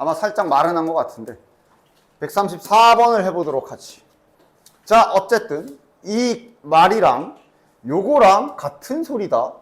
아마 살짝 마른한 것 같은데 134번을 해보도록 하지. 자, 어쨌든 이 말이랑 요거랑 같은 소리다.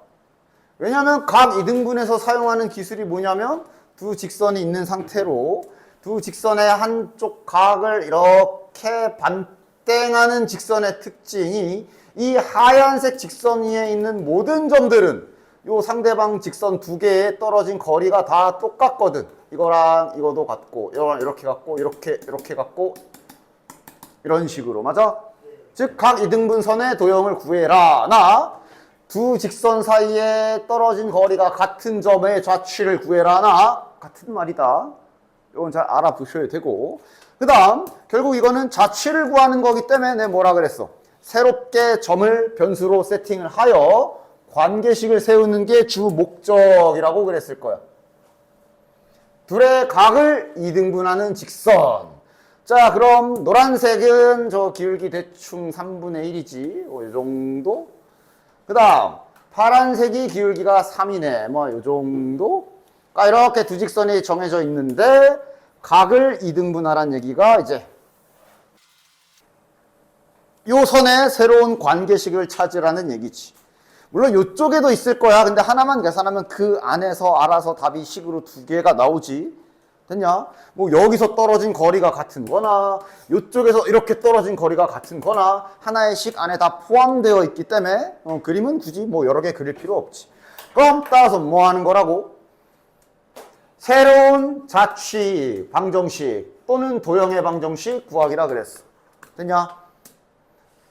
왜냐하면 각 이등분에서 사용하는 기술이 뭐냐면 두 직선이 있는 상태로 두 직선의 한쪽 각을 이렇게 반땡하는 직선의 특징이 이 하얀색 직선 위에 있는 모든 점들은 요 상대방 직선 두 개에 떨어진 거리가 다 똑같거든. 이거랑 이거도 같고 이거랑 이렇게 같고 이렇게 같고 이런 식으로. 맞아? 즉 각 이등분선의 도형을 구해라. 나 두 직선 사이에 떨어진 거리가 같은 점의 좌치를 구해라. 나 같은 말이다. 이건 잘 알아보셔야 되고, 그 다음 결국 이거는 좌치를 구하는 거기 때문에 내가 뭐라 그랬어? 새롭게 점을 변수로 세팅을 하여 관계식을 세우는 게 주 목적이라고 그랬을 거야. 둘의 각을 이등분하는 직선. 자, 그럼 노란색은 저 기울기 대충 3분의 1이지. 이 정도? 그 다음 파란색이 기울기가 3이네. 뭐 이 정도? 그러니까 이렇게 두 직선이 정해져 있는데 각을 이등분하란 얘기가 이제 요 선에 새로운 관계식을 찾으라는 얘기지. 물론 이쪽에도 있을 거야. 근데 하나만 계산하면 그 안에서 알아서 답이 식으로 두 개가 나오지. 됐냐? 뭐 여기서 떨어진 거리가 같은 거나 이쪽에서 이렇게 떨어진 거리가 같은 거나 하나의 식 안에 다 포함되어 있기 때문에 그림은 굳이 뭐 여러 개 그릴 필요 없지. 그럼 따라서 뭐 하는 거라고? 새로운 자취 방정식 또는 도형의 방정식 구하기라 그랬어. 됐냐?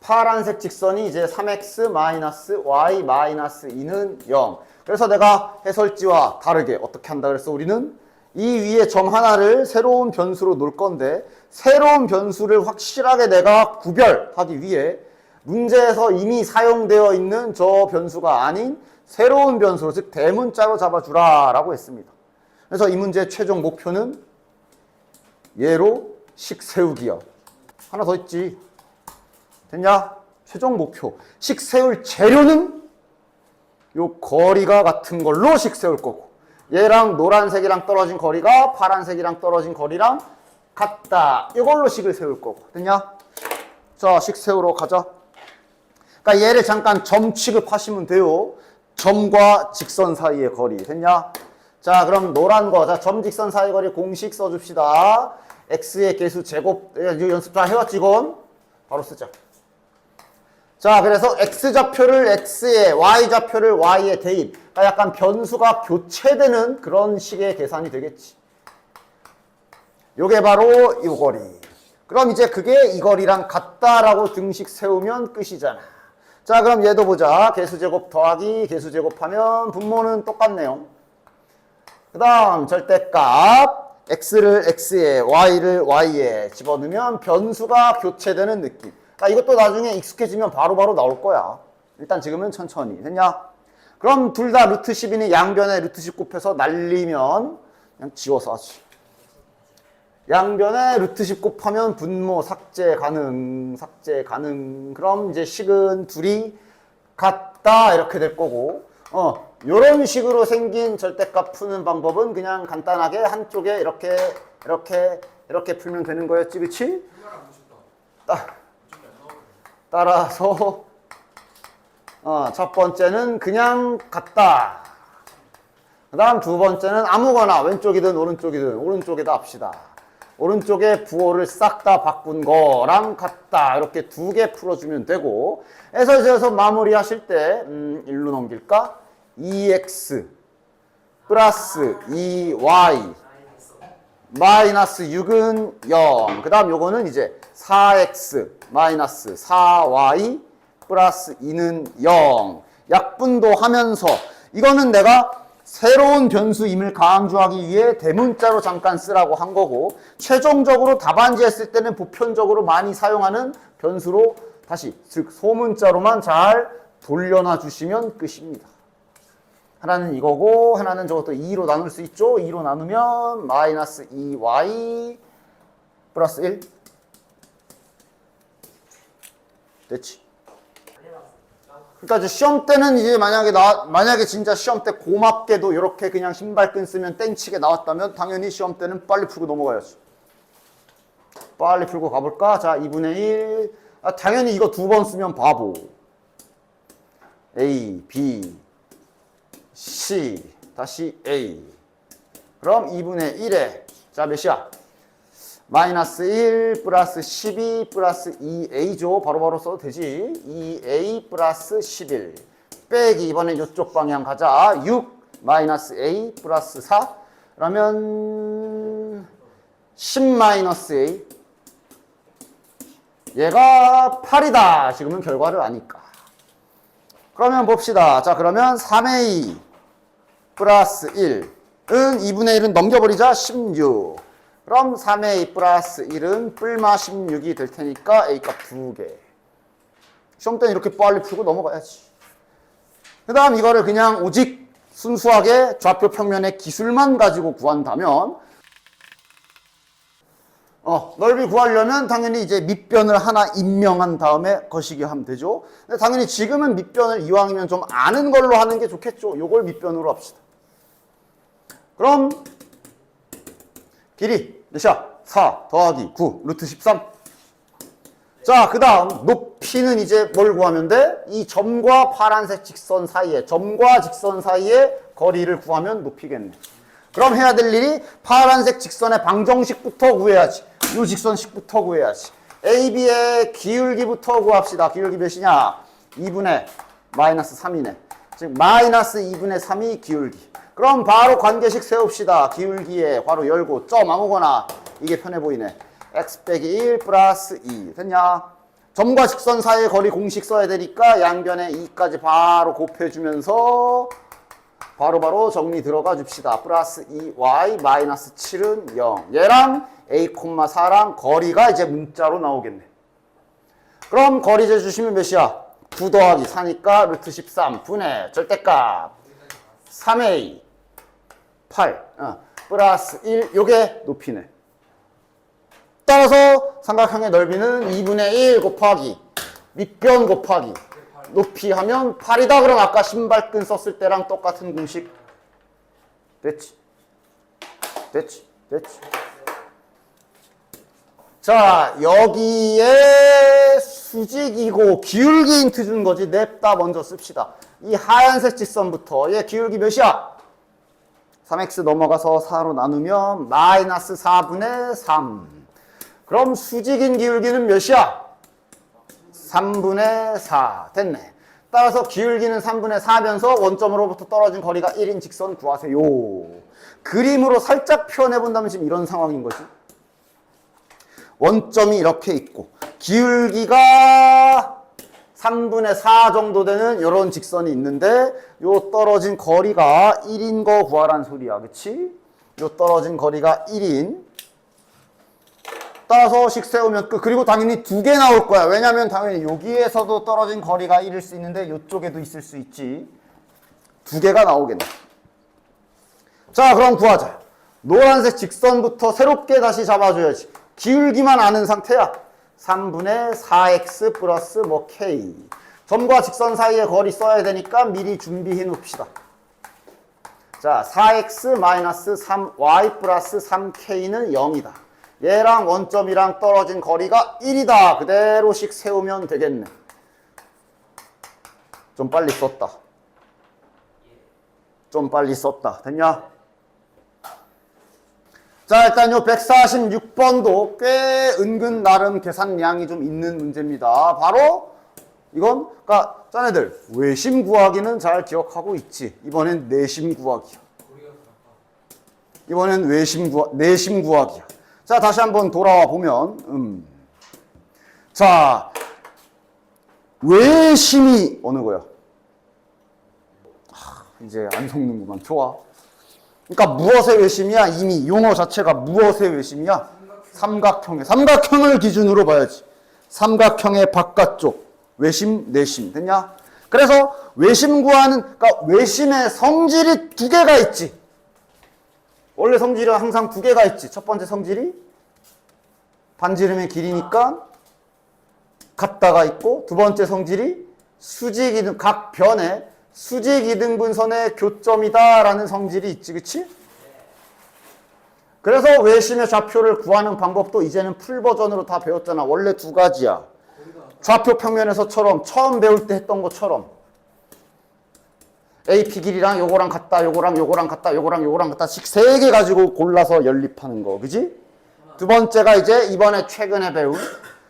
파란색 직선이 이제 3x-y-2는 0. 그래서 내가 해설지와 다르게 어떻게 한다 그랬어? 우리는 이 위에 점 하나를 새로운 변수로 놓을 건데 새로운 변수를 확실하게 내가 구별하기 위해 문제에서 이미 사용되어 있는 저 변수가 아닌 새로운 변수로, 즉 대문자로 잡아주라 라고 했습니다. 그래서 이 문제의 최종 목표는 얘로 식 세우기야. 하나 더 있지. 됐냐? 최종 목표. 식 세울 재료는 요 거리가 같은 걸로 식 세울 거고, 얘랑 노란색이랑 떨어진 거리가 파란색이랑 떨어진 거리랑 같다. 이걸로 식을 세울 거고. 됐냐? 자, 식 세우러 가자. 그러니까 얘를 잠깐 점 취급하시면 돼요. 점과 직선 사이의 거리. 됐냐? 자, 그럼 노란 거. 자, 점 직선 사이 거리 공식 써줍시다. x의 개수 제곱. 이거 연습 다 해왔지, 이건? 바로 쓰자. 자, 그래서 x좌표를 x에, y좌표를 y에 대입. 그러니까 약간 변수가 교체되는 그런 식의 계산이 되겠지. 요게 바로 이 거리. 그럼 이제 그게 이 거리랑 같다라고 등식 세우면 끝이잖아. 자, 그럼 얘도 보자. 개수제곱 더하기 개수제곱하면 분모는 똑같네요. 그 다음 절대값. x를 x에, y를 y에 집어넣으면 변수가 교체되는 느낌. 이것도 나중에 익숙해지면 바로바로 나올 거야. 일단 지금은 천천히. 됐냐? 그럼 둘 다 루트 10이니 양변에 루트 10 곱해서 날리면 그냥 지워서 하지. 양변에 루트 10 곱하면 분모 삭제 가능. 그럼 이제 식은 둘이 같다 이렇게 될 거고, 요런 식으로 생긴 절대값 푸는 방법은 그냥 간단하게 한쪽에 이렇게 풀면 되는 거였지, 그치? 따라서 첫 번째는 그냥 같다. 그 다음 두 번째는 아무거나 왼쪽이든 오른쪽이든 오른쪽에다 합시다. 오른쪽에 부호를 싹 다 바꾼 거랑 같다. 이렇게 두 개 풀어주면 되고, 해서 마무리 하실 때 1로 넘길까? 2x 플러스 2y 마이너스 6은 0. 그 다음 요거는 이제 4x 마이너스 4y 플러스 2는 0. 약분도 하면서 이거는 내가 새로운 변수임을 강조하기 위해 대문자로 잠깐 쓰라고 한 거고, 최종적으로 답안지 했을 때는 보편적으로 많이 사용하는 변수로 다시, 즉 소문자로만 잘 돌려놔 주시면 끝입니다. 하나는 이거고 하나는 저것도 2로 나눌 수 있죠. 2로 나누면 마이너스 2y 플러스 1 됐지. 그러니까 이제 시험 때는 이제 만약에 진짜 시험 때 고맙게도 이렇게 그냥 신발끈 쓰면 땡치게 나왔다면 당연히 시험 때는 빨리 풀고 넘어가야지. 빨리 풀고 가볼까? 자, 2분의 1. 당연히 이거 두 번 쓰면 바보. A, B, C, 다시 A. 그럼 2분의 1에, 자, 몇이야? 마이너스 1 플러스 12 플러스 2a죠. 바로바로 써도 되지. 2a 플러스 11 빼기 이번엔 이쪽 방향 가자. 6 마이너스 a 플러스 4 그러면 10 마이너스 a 얘가 8이다. 지금은 결과를 아니까. 그러면 봅시다. 자, 그러면 3a 플러스 1은 2분의 1은 넘겨버리자. 16 그럼 3의 a 플러스 1은 뿔마 16이 될 테니까 a값 2개. 시험 때는 이렇게 빨리 풀고 넘어가야지. 그 다음 이거를 그냥 오직 순수하게 좌표 평면의 기술만 가지고 구한다면 넓이 구하려면 당연히 이제 밑변을 하나 임명한 다음에 거시기 하면 되죠. 근데 당연히 지금은 밑변을 이왕이면 좀 아는 걸로 하는 게 좋겠죠. 요걸 밑변으로 합시다. 그럼 길이 몇이야? 4 더하기 9 루트 13. 자, 그 다음 높이는 이제 뭘 구하면 돼? 이 점과 파란색 직선 사이에, 점과 직선 사이에 거리를 구하면 높이겠네. 그럼 해야 될 일이 파란색 직선의 방정식부터 구해야지. 이 직선식부터 구해야지. AB의 기울기부터 구합시다. 기울기 몇이냐? 2분의 마이너스 3이네. 즉 마이너스 2분의 3이 기울기. 그럼 바로 관계식 세웁시다. 기울기에 괄호 열고 점 아무거나. 이게 편해 보이네. x 빼기 1 플러스 2 됐냐? 점과 직선 사이의 거리 공식 써야 되니까 양변에 2까지 바로 곱해주면서 바로바로 정리 들어가 줍시다. 플러스 2y 마이너스 7은 0. 얘랑 a, 4랑 거리가 이제 문자로 나오겠네. 그럼 거리 재주시면 몇이야? 9 더하기 4니까 루트 13 분의 절대값 3a 8 플러스 1 요게 높이네. 따라서 삼각형의 넓이는 2분의 1 곱하기 밑변 곱하기 높이 하면 8이다. 그럼 아까 신발끈 썼을 때랑 똑같은 공식. 됐지? 됐지? 됐지? 자, 여기에 수직이고 기울기 힌트 준 거지. 냅다 먼저 씁시다. 이 하얀색 직선부터 얘 기울기 몇이야? 3x 넘어가서 4로 나누면 마이너스 4분의 3. 그럼 수직인 기울기는 몇이야? 3분의 4. 됐네. 따라서 기울기는 3분의 4면서 원점으로부터 떨어진 거리가 1인 직선 구하세요. 그림으로 살짝 표현해본다면 지금 이런 상황인 거지. 원점이 이렇게 있고 기울기가 3분의 4 정도 되는 이런 직선이 있는데 요 떨어진 거리가 1인 거 구하란 소리야. 그치? 요 떨어진 거리가 1인. 따라서 식 세우면 끝. 그리고 당연히 2개 나올 거야. 왜냐면 당연히 여기에서도 떨어진 거리가 1일 수 있는데 이쪽에도 있을 수 있지. 2개가 나오겠네. 자, 그럼 구하자. 노란색 직선부터 새롭게 다시 잡아줘야지. 기울기만 아는 상태야. 3분의 4x 플러스 뭐 k. 점과 직선 사이의 거리 써야 되니까 미리 준비해 놓읍시다. 자, 4x 마이너스 3y 플러스 3k는 0이다. 얘랑 원점이랑 떨어진 거리가 1이다. 그대로씩 세우면 되겠네. 좀 빨리 썼다. 좀 빨리 썼다. 됐냐? 자, 일단 요 146번도 꽤 은근 나름 계산량이 좀 있는 문제입니다. 바로 이건 그러니까 자네들 외심 구하기는 잘 기억하고 있지. 이번엔 내심 구하기야. 이번엔 내심 구하기야. 자, 다시 한번 돌아와 보면 자, 외심이 어느 거야? 이제 안 속는구만. 좋아. 그러니까 무엇의 외심이야? 이미 용어 자체가 무엇의 외심이야? 삼각형을 기준으로 봐야지. 삼각형의 바깥쪽 외심, 내심. 됐냐? 그래서 외심 구하는, 그러니까 외심의 성질이 2개가 있지. 원래 성질은 항상 2개가 있지. 첫 번째 성질이 반지름의 길이니까 같다가 있고, 두 번째 성질이 수직이등 각 변의 수직이등분선의 교점이다라는 성질이 있지, 그치? 그래서 외심의 좌표를 구하는 방법도 이제는 풀 버전으로 다 배웠잖아. 원래 두 가지야. 좌표 평면에서처럼 처음 배울 때 했던 것처럼 AP 길이랑 요거랑 같다, 요거랑 요거랑 같다, 요거랑 요거랑 같다씩 세 개 가지고 골라서 연립하는 거, 그지? 두 번째가 이제 이번에 최근에 배운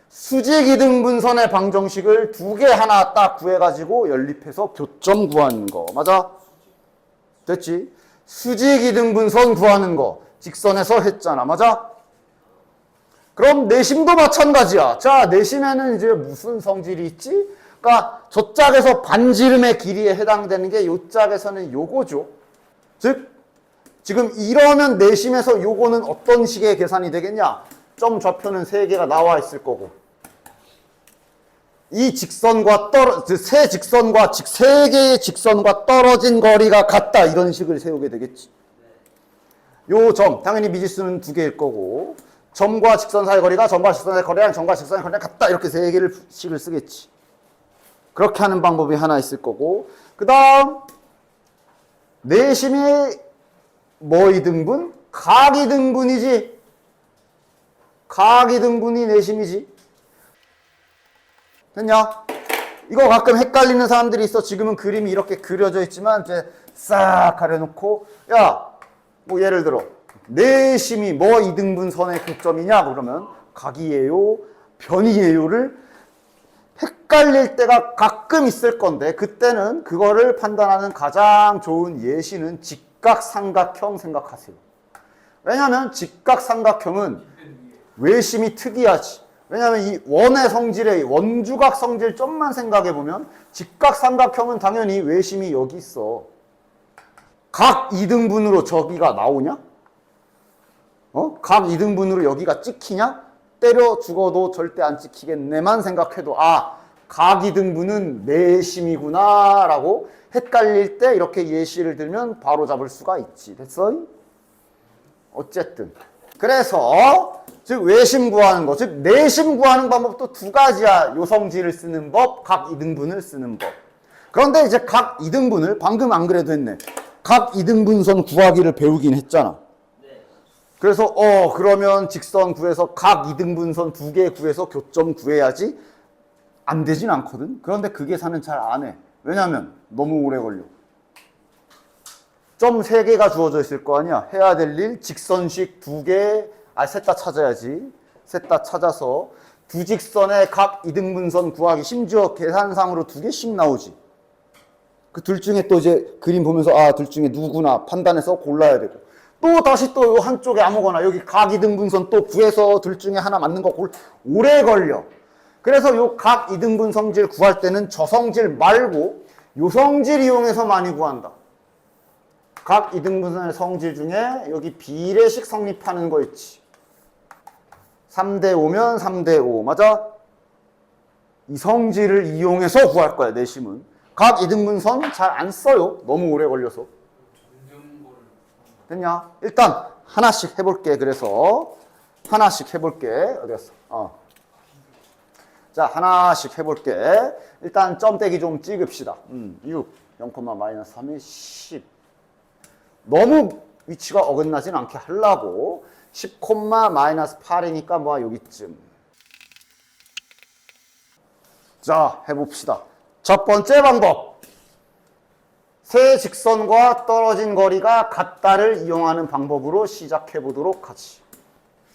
수직이등분선의 방정식을 두 개 하나 딱 구해가지고 연립해서 교점 구하는 거. 맞아? 됐지? 수직이등분선 구하는 거 직선에서 했잖아. 맞아? 그럼 내심도 마찬가지야. 자, 내심에는 이제 무슨 성질이 있지? 그러니까 저 짝에서 반지름의 길이에 해당되는 게 요 짝에서는 요거죠. 즉 지금 이러면 내심에서 요거는 어떤 식의 계산이 되겠냐? 점 좌표는 세 개가 나와 있을 거고 이 직선과 세 직선과 즉 세 개의 직선과 떨어진 거리가 같다 이런 식을 세우게 되겠지. 요 점 당연히 미지수는 두 개일 거고 점과 직선 사이 거리가 점과 직선 사이 거리랑 점과 직선의 거리랑 같다 이렇게 세 개를 식을 쓰겠지. 그렇게 하는 방법이 하나 있을 거고 그 다음 내심이 뭐 이등분? 각이등분이지. 각이등분이 내심이지. 됐냐? 이거 가끔 헷갈리는 사람들이 있어. 지금은 그림이 이렇게 그려져 있지만 이제 싹 가려놓고 야, 뭐 예를 들어 내심이 뭐 이등분선의 교점이냐 그러면 각이에요, 변이에요를 헷갈릴 때가 가끔 있을 건데 그때는 그거를 판단하는 가장 좋은 예시는 직각삼각형 생각하세요. 왜냐하면 직각삼각형은 외심이 특이하지. 왜냐하면 이 원의 성질의 원주각 성질 점만 생각해보면 직각삼각형은 당연히 외심이 여기 있어. 각 2등분으로 저기가 나오냐? 각 2등분으로 여기가 찍히냐? 때려 죽어도 절대 안 찍히겠네만 생각해도 각 2등분은 내심이구나 라고 헷갈릴 때 이렇게 예시를 들면 바로 잡을 수가 있지. 됐어? 어쨌든 그래서 즉 외심 구하는 거, 즉 내심 구하는 방법도 두 가지야. 요성질을 쓰는 법, 각 2등분을 쓰는 법. 그런데 이제 각 2등분을 방금 안 그래도 했네. 각 2등분선 구하기를 배우긴 했잖아. 그래서 그러면 직선 구해서 각 2등분선 두 개 구해서 교점 구해야지. 안 되진 않거든. 그런데 그 계산은 잘 안 해. 왜냐면 너무 오래 걸려. 점 3개가 주어져 있을 거 아니야. 해야 될 일 직선식 2개, 셋 다 찾아야지. 셋 다 찾아서 두 직선의 각 이등분선 구하기, 심지어 계산상으로 2개씩 나오지. 그 둘 중에 또 이제 그림 보면서 둘 중에 누구나 판단해서 골라야 되고 또 다시 또 한쪽에 아무거나 여기 각 이등분선 또 구해서 둘 중에 하나 맞는 거 오래 걸려. 그래서 요 각 이등분 성질 구할 때는 저 성질 말고 요 성질 이용해서 많이 구한다. 각 이등분선의 성질 중에 여기 비례식 성립하는 거 있지. 3대5면 3대5 맞아? 이 성질을 이용해서 구할 거야 내심은. 각 이등분선 잘 안 써요. 너무 오래 걸려서. 됐냐? 일단 하나씩 해볼게. 그래서 하나씩 해볼게. 어디 갔어? 자, 하나씩 해볼게. 일단 점떼기 좀 찍읍시다. 6, 0,-3이 10. 너무 위치가 어긋나진 않게 하려고 10,-8이니까 뭐 여기쯤. 자, 해봅시다. 첫 번째 방법. 세 직선과 떨어진 거리가 같다를 이용하는 방법으로 시작해 보도록 하지.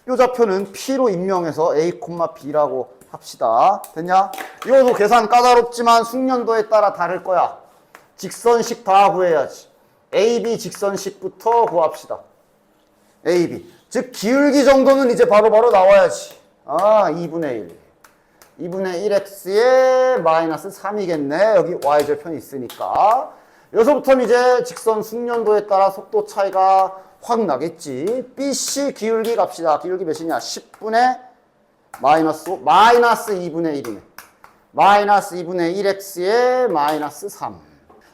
이 좌표는 P로 임명해서 A, B라고 합시다. 됐냐? 이것도 계산 까다롭지만 숙련도에 따라 다를 거야. 직선식 다 구해야지. AB 직선식부터 구합시다. AB. 즉 기울기 정도는 이제 바로바로 나와야지. 2분의 1. 2분의 1x에 마이너스 3이겠네. 여기 y절편이 있으니까. 여기서부터는 이제 직선 숙련도에 따라 속도 차이가 확 나겠지. BC 기울기 갑시다. 기울기 몇이냐? 10분의 마이너스 2분의 1이네. 마이너스 2분의 1x에 마이너스 3.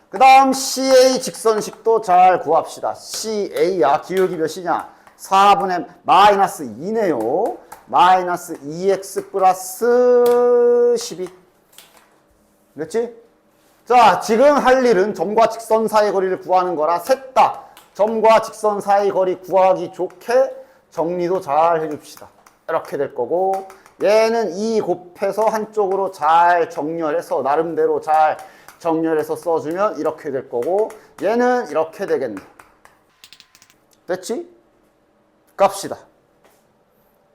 그 다음 CA 직선식도 잘 구합시다. CA야. 기울기 몇이냐? 4분의 마이너스 2네요. 마이너스 2x 플러스 12. 그렇지? 자, 지금 할 일은 점과 직선 사이 거리를 구하는 거라 셋 다 점과 직선 사이 거리 구하기 좋게 정리도 잘 해줍시다. 이렇게 될 거고, 얘는 2 곱해서 한쪽으로 잘 정렬해서 나름대로 잘 정렬해서 써주면 이렇게 될 거고, 얘는 이렇게 되겠네. 됐지? 갑시다.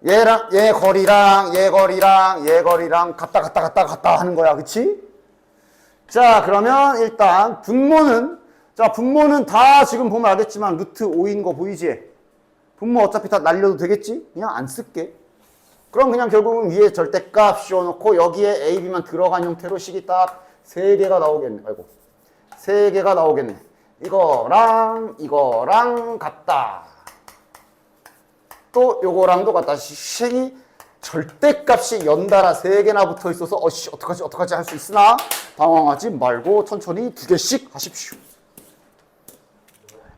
얘랑 얘 거리랑 얘 거리랑 얘 거리랑 갔다 하는 거야. 그치? 자, 그러면 일단 분모는, 자, 분모는 다 지금 보면 알겠지만 루트 5인 거 보이지? 분모 어차피 다 날려도 되겠지? 그냥 안 쓸게. 그럼 그냥 결국은 위에 절대값 씌워놓고 여기에 A, B만 들어간 형태로 식이 딱 3개가 나오겠네. 아이고, 3개가 나오겠네. 이거랑 같다. 또 요거랑도 같다. 식이 절대값이 연달아 3개나 붙어 있어서 어떡하지 할 수 있으나 당황하지 말고 천천히 2개씩 하십시오.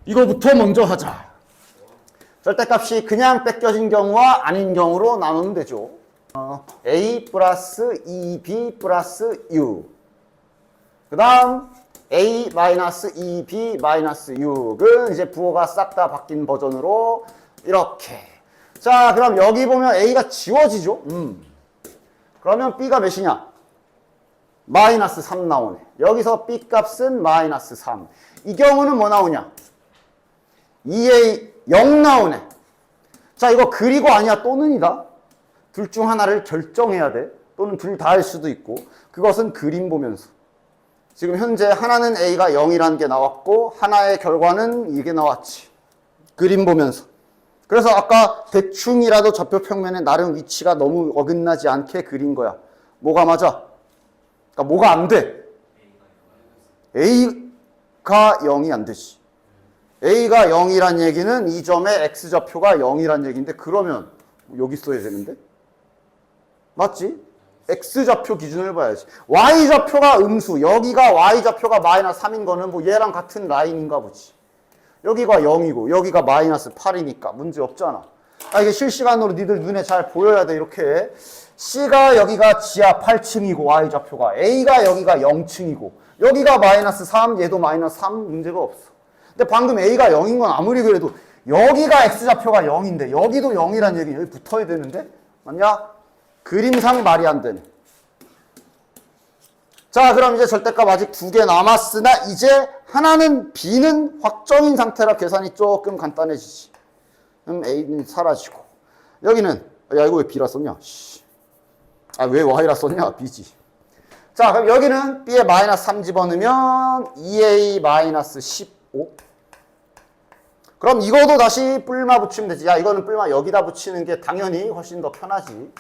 이거부터 먼저 하자. 절대값이 그냥 뺏겨진 경우와 아닌 경우로 나누면 되죠. A 플러스 2B 플러스 U. 그 다음 A 마이너스 2B 마이너스 6은 이제 부호가 싹 다 바뀐 버전으로 이렇게. 자, 그럼 여기 보면 A가 지워지죠? 그러면 B가 몇이냐? 마이너스 3 나오네. 여기서 B 값은 마이너스 3. 이 경우는 뭐 나오냐? 2A 0 나오네. 자, 이거 그리고 아니야 또는이다. 둘 중 하나를 결정해야 돼. 또는 둘 다 할 수도 있고. 그것은 그림 보면서. 지금 현재 하나는 A가 0이라는 게 나왔고 하나의 결과는 이게 나왔지. 그림 보면서. 그래서 아까 대충이라도 좌표 평면에 나름 위치가 너무 어긋나지 않게 그린 거야. 뭐가 맞아? 그러니까 뭐가 안 돼? A가 0이 안 되지. A가 0이란 얘기는 이 점의 X좌표가 0이란 얘기인데 그러면 여기 써야 되는데? 맞지? X좌표 기준을 봐야지. Y좌표가 음수, 여기가 Y좌표가 마이너스 3인 거는 뭐 얘랑 같은 라인인가 보지. 여기가 0이고 여기가 마이너스 8이니까 문제 없잖아. 아, 이게 실시간으로 니들 눈에 잘 보여야 돼. 이렇게 C가 여기가 지하 8층이고 Y좌표가 A가 여기가 0층이고 여기가 마이너스 3, 얘도 마이너스 3 문제가 없어. 근데 방금 A가 0인 건 아무리 그래도 여기가 X좌표가 0인데 여기도 0이란 얘기는 여기 붙어야 되는데 맞냐? 그림상 말이 안 되네. 자, 그럼 이제 절대값 아직 2개 남았으나 이제 하나는 B는 확정인 상태라 계산이 조금 간단해지지. 그럼 A는 사라지고 여기는 야 이거 왜 B라 썼냐? 아, 왜 Y라 썼냐? B지. 자, 그럼 여기는 B에 마이너스 3 집어넣으면 2A 마이너스 15. 그럼 이거도 다시 뿔마 붙이면 되지. 야, 이거는 뿔마 여기다 붙이는 게 당연히 훨씬 더 편하지.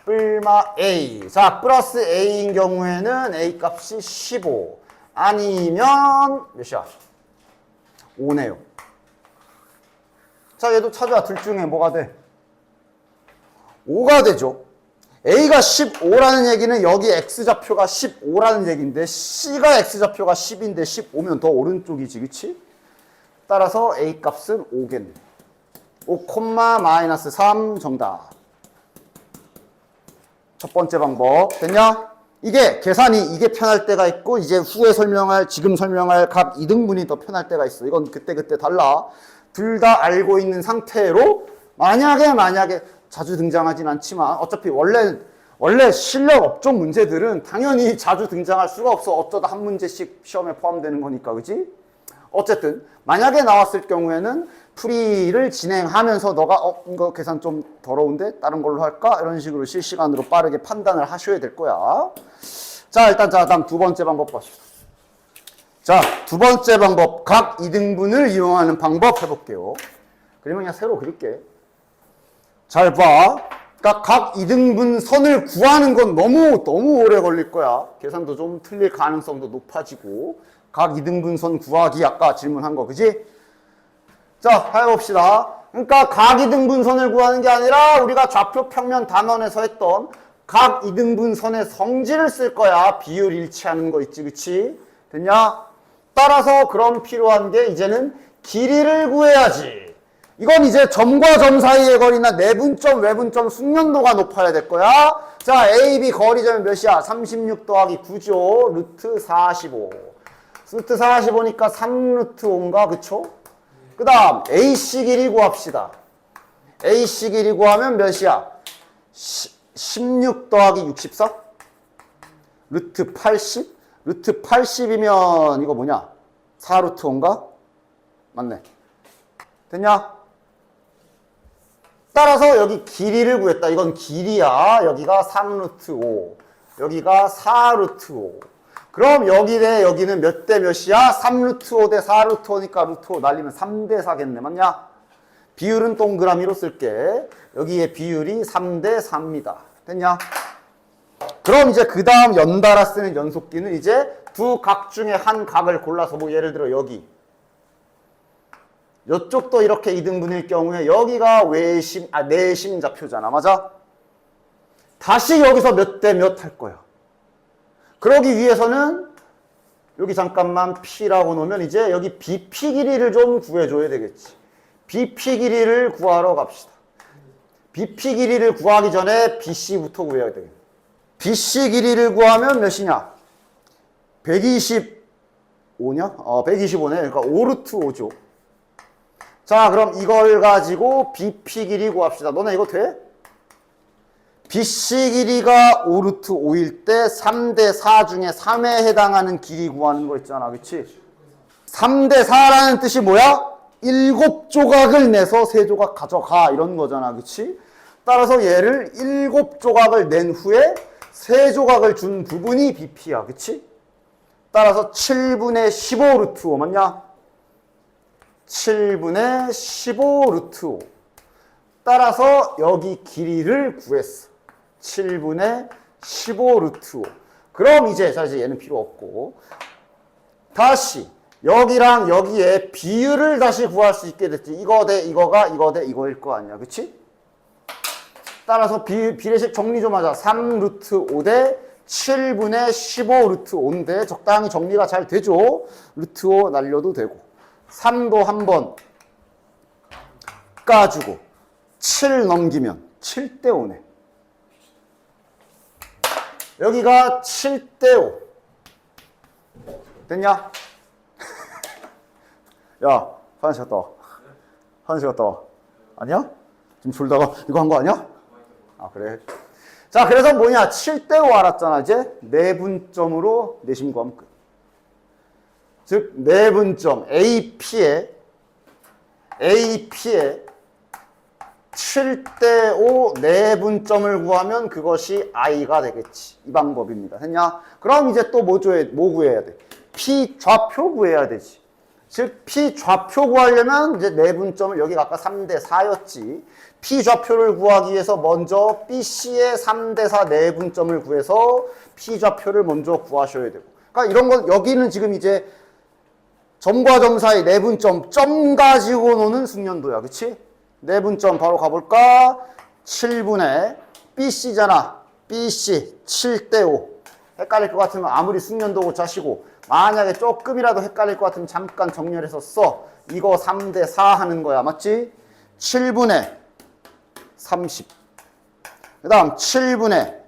뿔마 A. 자, 플러스 A인 경우에는 A 값이 15. 아니면 몇이야? 5네요. 자, 얘도 찾아. 둘 중에 뭐가 돼? 5가 되죠. A가 15라는 얘기는 여기 X좌표가 15라는 얘기인데 C가 X좌표가 10인데 15면 더 오른쪽이지, 그치? 따라서 A 값은 5겠네. 5, 마이너스 3 정답. 첫 번째 방법. 됐냐? 이게 계산이 이게 편할 때가 있고 이제 후에 설명할 지금 설명할 각 이등분이 더 편할 때가 있어. 이건 그때그때 달라. 둘 다 알고 있는 상태로 만약에 자주 등장하진 않지만 어차피 원래 실력 업종 문제들은 당연히 자주 등장할 수가 없어. 어쩌다 한 문제씩 시험에 포함되는 거니까. 그지? 어쨌든 만약에 나왔을 경우에는 풀이를 진행하면서 너가 이거 계산 좀 더러운데 다른 걸로 할까? 이런 식으로 실시간으로 빠르게 판단을 하셔야 될 거야. 자, 일단 다음 두 번째 방법 보시죠. 자, 두 번째 방법 각 이등분을 이용하는 방법 해볼게요. 그러면 그냥 새로 그릴게. 잘 봐. 그러니까 각 이등분 선을 구하는 건 너무 오래 걸릴 거야. 계산도 좀 틀릴 가능성도 높아지고. 각 이등분 선 구하기 아까 질문한 거, 그지? 자, 해봅시다. 그러니까 각 이등분 선을 구하는 게 아니라 우리가 좌표 평면 단원에서 했던 각 이등분 선의 성질을 쓸 거야. 비율 일치하는 거 있지, 그치? 됐냐? 따라서 그럼 필요한 게 이제는 길이를 구해야지. 이건 이제 점과 점 사이의 거리나 내분점, 외분점 숙련도가 높아야 될 거야. 자, AB 거리점이 몇이야? 36 더하기 9죠. 루트 45. 루트 45니까 3루트 5인가? 그쵸? 그 다음 AC 길이 구합시다. AC 길이 구하면 몇이야? 16 더하기 64? 루트 80? 루트 80이면 이거 뭐냐? 4루트 5인가? 맞네. 됐냐? 따라서 여기 길이를 구했다. 이건 길이야. 여기가 3루트 5. 여기가 4루트 5. 그럼 여기 대 여기는 몇 대 몇이야? 3루트 5 대 4루트 5니까 루트 5 날리면 3대 4겠네. 맞냐? 비율은 동그라미로 쓸게. 여기에 비율이 3대 4입니다. 됐냐? 그럼 이제 그 다음 연달아 쓰는 연속기는 이제 두 각 중에 한 각을 골라서 뭐 예를 들어 여기. 이쪽도 이렇게 이등분일 경우에 여기가 내심좌표잖아. 맞아? 다시 여기서 몇 대 몇 할 거야. 그러기 위해서는 여기 잠깐만 P라고 놓으면 이제 여기 BP 길이를 좀 구해줘야 되겠지. BP 길이를 구하러 갑시다. BP 길이를 구하기 전에 BC부터 구해야 되겠네. BC 길이를 구하면 몇이냐? 125냐? 125네. 그러니까 5루트 5죠. 자, 그럼 이걸 가지고 BP 길이 구합시다. 너네 이거 돼? BC 길이가 5루트 5일 때 3대 4 중에 3에 해당하는 길이 구하는 거 있잖아. 그치? 3대 4라는 뜻이 뭐야? 7조각을 내서 3조각 가져가. 이런 거잖아. 그치? 따라서 얘를 7조각을 낸 후에 3조각을 준 부분이 BP야. 그치? 따라서 7분의 15 루트 5 맞냐? 7분의 15 루트 5. 따라서 여기 길이를 구했어. 7분의 15 루트 5. 그럼 이제 사실 얘는 필요 없고 다시 여기랑 여기에 비율을 다시 구할 수 있게 됐지. 이거 대 이거가 이거 대 이거일 거 아니야. 그치? 따라서 비례식 정리 좀 하자. 3 루트 5 대 7분의 15 루트 5인데 적당히 정리가 잘 되죠. 루트 5 날려도 되고 3도 한번 까주고 7 넘기면 7대 5네. 여기가 7대 5. 됐냐? 야, 화장실 갔다 와. 화장실 갔다 와. 아니야? 지금 졸다가 이거 한 거 아니야? 아, 그래. 자, 그래서 뭐냐? 7대 5 알았잖아. 이제 내분점으로 내심 구하면 끝. 즉, 내분점 AP에 7대 5 내분점을 구하면 그것이 I가 되겠지. 이 방법입니다. 됐냐? 그럼 이제 또 뭐 구해야 돼? P 좌표 구해야 되지. 즉, P 좌표 구하려면 이제 내분점을 여기가 아까 3대 4였지. P 좌표를 구하기 위해서 먼저 BC의 3대 4 내분점을 구해서 P 좌표를 먼저 구하셔야 되고. 그러니까 이런 건 여기는 지금 이제 점과 점 사이 내분점, 점 가지고 노는 숙련도야. 그치? 내분점 바로 가볼까? 7분의 BC잖아. BC 7대 5. 헷갈릴 것 같으면 아무리 숙련도고 자시고 만약에 조금이라도 헷갈릴 것 같으면 잠깐 정렬해서 써. 이거 3대 4 하는 거야. 맞지? 7분의 30. 그 다음 7분의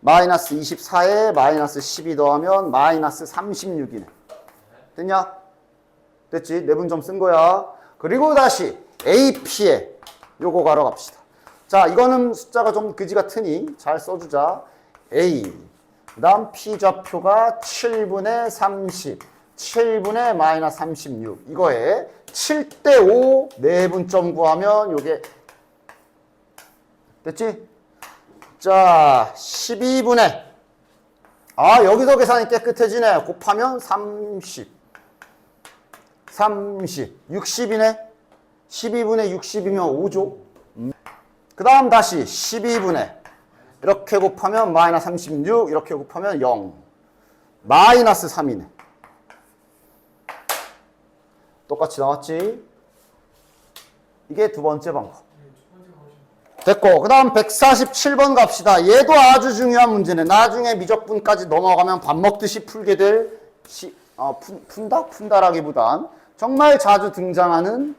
마이너스 24에 마이너스 12 더하면 마이너스 36이네. 됐냐? 됐지? 내분점 쓴 거야. 그리고 다시 AP에 요거 가러 갑시다. 자, 이거는 숫자가 좀 그지 같으니 잘 써주자. A. 그 다음 P 좌표가 7분의 30. 7분의 마이너스 36. 이거에 7대 5 내분점 구하면 요게 됐지? 자, 12분의 여기서 계산이 깨끗해지네. 곱하면 30. 60이네. 12분의 60이면 5죠. 그 다음 다시 12분의 이렇게 곱하면 마이너스 36. 이렇게 곱하면 0. 마이너스 3이네. 똑같이 나왔지? 이게 두 번째 방법. 됐고, 그 다음 147번 갑시다. 얘도 아주 중요한 문제네. 나중에 미적분까지 넘어가면 밥 먹듯이 풀게 될 푼다라기보단 정말 자주 등장하는,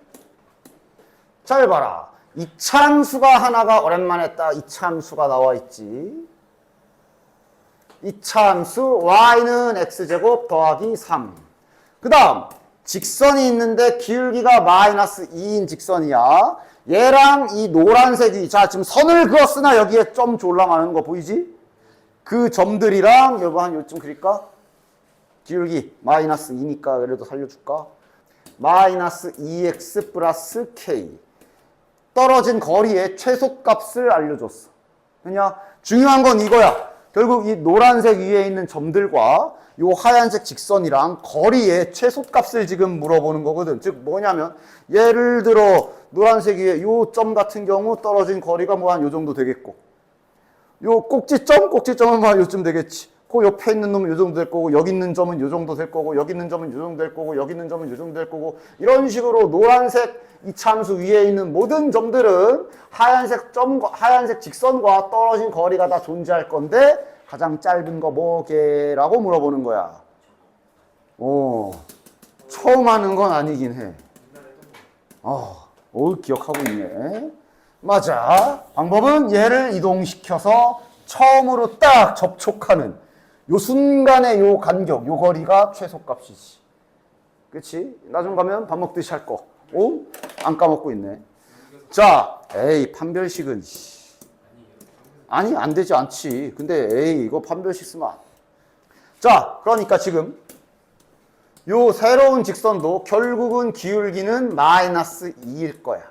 잘 봐라. 이차함수가 하나가 오랜만에 딱 이차함수가 나와 있지. 이차함수 y는 x제곱 더하기 3. 그 다음 직선이 있는데 기울기가 마이너스 2인 직선이야. 얘랑 이 노란색 위, 자 지금 선을 그었으나 여기에 점 졸라 많은 거 보이지? 그 점들이랑 여기 한 요쯤 그릴까? 기울기 마이너스 2니까 그래도 살려줄까? 마이너스 2x 플러스 k. 떨어진 거리의 최소값을 알려줬어. 그냥 중요한 건 이거야. 결국 이 노란색 위에 있는 점들과 요 하얀색 직선이랑 거리의 최소값을 지금 물어보는 거거든. 즉 뭐냐면 예를 들어 노란색 위에 요 점 같은 경우 떨어진 거리가 뭐 한 요 정도 되겠고, 요 꼭지점은 뭐 한 요쯤 되겠지. 그 옆에 있는 놈은 요 정도 될 거고, 여기 있는 점은 요 정도 될 거고, 여기 있는 점은 요 정도 될 거고, 여기 있는 점은 요 정도 될 거고, 이런 식으로 노란색 이차함수 위에 있는 모든 점들은 하얀색 직선과 떨어진 거리가 다 존재할 건데 가장 짧은 거 뭐게라고 물어보는 거야. 처음 하는 건 아니긴 해. 기억하고 있네. 맞아. 방법은 얘를 이동시켜서 처음으로 딱 접촉하는 요 순간의 요 간격, 요 거리가 최소값이지. 그치? 나중 가면 밥 먹듯이 할 거. 안 까먹고 있네. 자, 판별식은. 아니, 안 되지 않지. 근데, 이거 판별식 쓰면 안 돼. 자, 그러니까 지금, 요 새로운 직선도 결국은 기울기는 마이너스 2일 거야.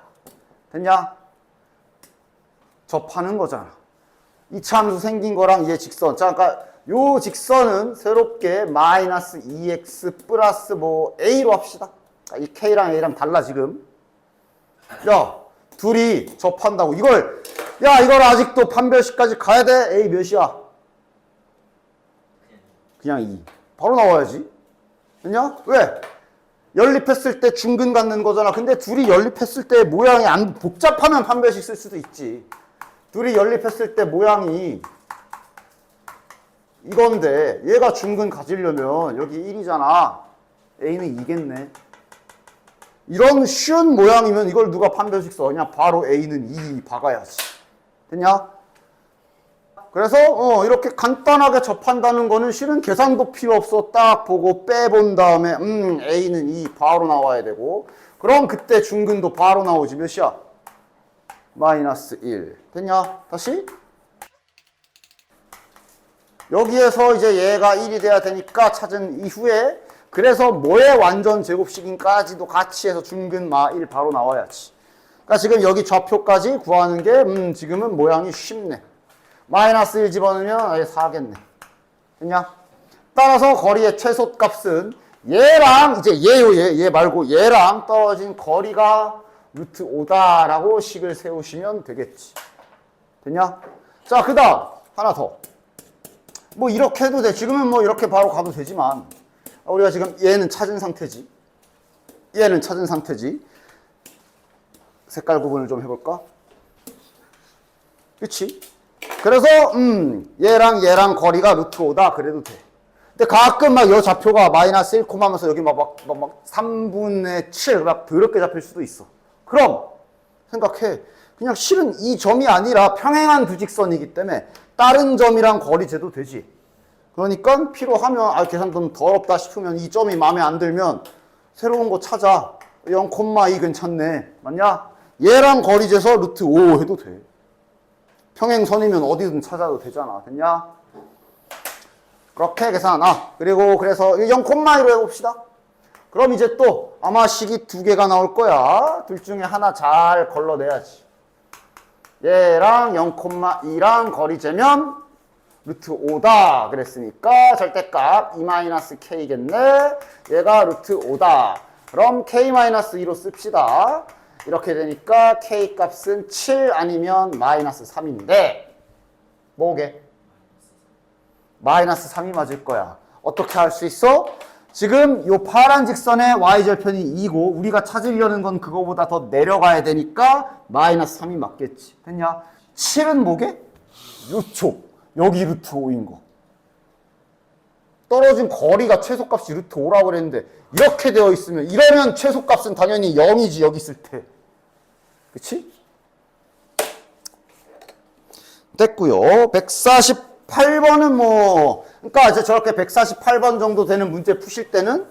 됐냐? 접하는 거잖아. 이차함수 생긴 거랑 얘 직선. 자, 그러니까 요 직선은 새롭게 마이너스 2x 플러스 뭐 a로 합시다. 이 k랑 a랑 달라 지금. 야, 둘이 접한다고. 이걸 아직도 판별식까지 가야 돼? a 몇이야? 그냥 2. 바로 나와야지. 됐냐? 왜? 연립했을 때 중근 갖는 거잖아. 근데 둘이 연립했을 때 모양이 안 복잡하면 판별식 쓸 수도 있지. 둘이 연립했을 때 모양이 이건데 얘가 중근 가지려면 여기 1이잖아. a는 2겠네. 이런 쉬운 모양이면 이걸 누가 판별식 써? 그냥 바로 a는 2 박아야지. 됐냐? 그래서 이렇게 간단하게 접한다는 거는 실은 계산도 필요 없어. 딱 보고 빼본 다음에 a는 2 바로 나와야 되고, 그럼 그때 중근도 바로 나오지. 몇이야? 마이너스 1. 됐냐? 다시? 여기에서 이제 얘가 1이 돼야 되니까 찾은 이후에, 그래서 뭐의 완전 제곱식인까지도 같이 해서 중근 마 1 바로 나와야지. 그러니까 지금 여기 좌표까지 구하는 게 지금은 모양이 쉽네. 마이너스 1 집어넣으면 4겠네. 됐냐? 따라서 거리의 최소값은 얘랑 이제 얘 말고 얘랑 떨어진 거리가 루트 5다라고 식을 세우시면 되겠지. 됐냐? 자, 그 다음 하나 더. 뭐 이렇게 해도 돼. 지금은 뭐 이렇게 바로 가도 되지만 우리가 지금 얘는 찾은 상태지. 얘는 찾은 상태지. 색깔 구분을 좀 해볼까? 그치? 그래서 얘랑 거리가 루트 5다 그래도 돼. 근데 가끔 막 이 좌표가 마이너스 1, 하면서 여기 막 3분의 7 막 더럽게 잡힐 수도 있어. 그럼 생각해. 그냥 실은 이 점이 아니라 평행한 두 직선이기 때문에 다른 점이랑 거리 재도 되지. 그러니까 필요하면 계산 좀 더럽다 싶으면 이 점이 마음에 안 들면 새로운 거 찾아. 0,2 괜찮네. 맞냐? 얘랑 거리 재서 루트 5 해도 돼. 평행선이면 어디든 찾아도 되잖아. 됐냐? 그렇게 계산. 그리고 그래서 0,1로 해봅시다. 그럼 이제 또 아마 식이 두 개가 나올 거야. 둘 중에 하나 잘 걸러내야지. 얘랑 0,2랑 거리 재면 루트 5다 그랬으니까 절대값 2-k겠네. 얘가 루트 5다. 그럼 k-2로 씁시다. 이렇게 되니까 k 값은 7 아니면 마이너스 3인데 뭐게? 마이너스 3이 맞을 거야. 어떻게 할 수 있어? 지금 요 파란 직선의 y절편이 2고 우리가 찾으려는 건 그거보다 더 내려가야 되니까 마이너스 3이 맞겠지. 됐냐? 7은 뭐게? 요쪽. 여기 루트 5인 거. 떨어진 거리가 최소값이 루트 5라고 그랬는데 이렇게 되어 있으면 이러면 최소값은 당연히 0이지 여기 있을 때. 그치? 됐고요. 140 8번은 뭐, 그러니까 이제 저렇게 148번 정도 되는 문제 푸실 때는,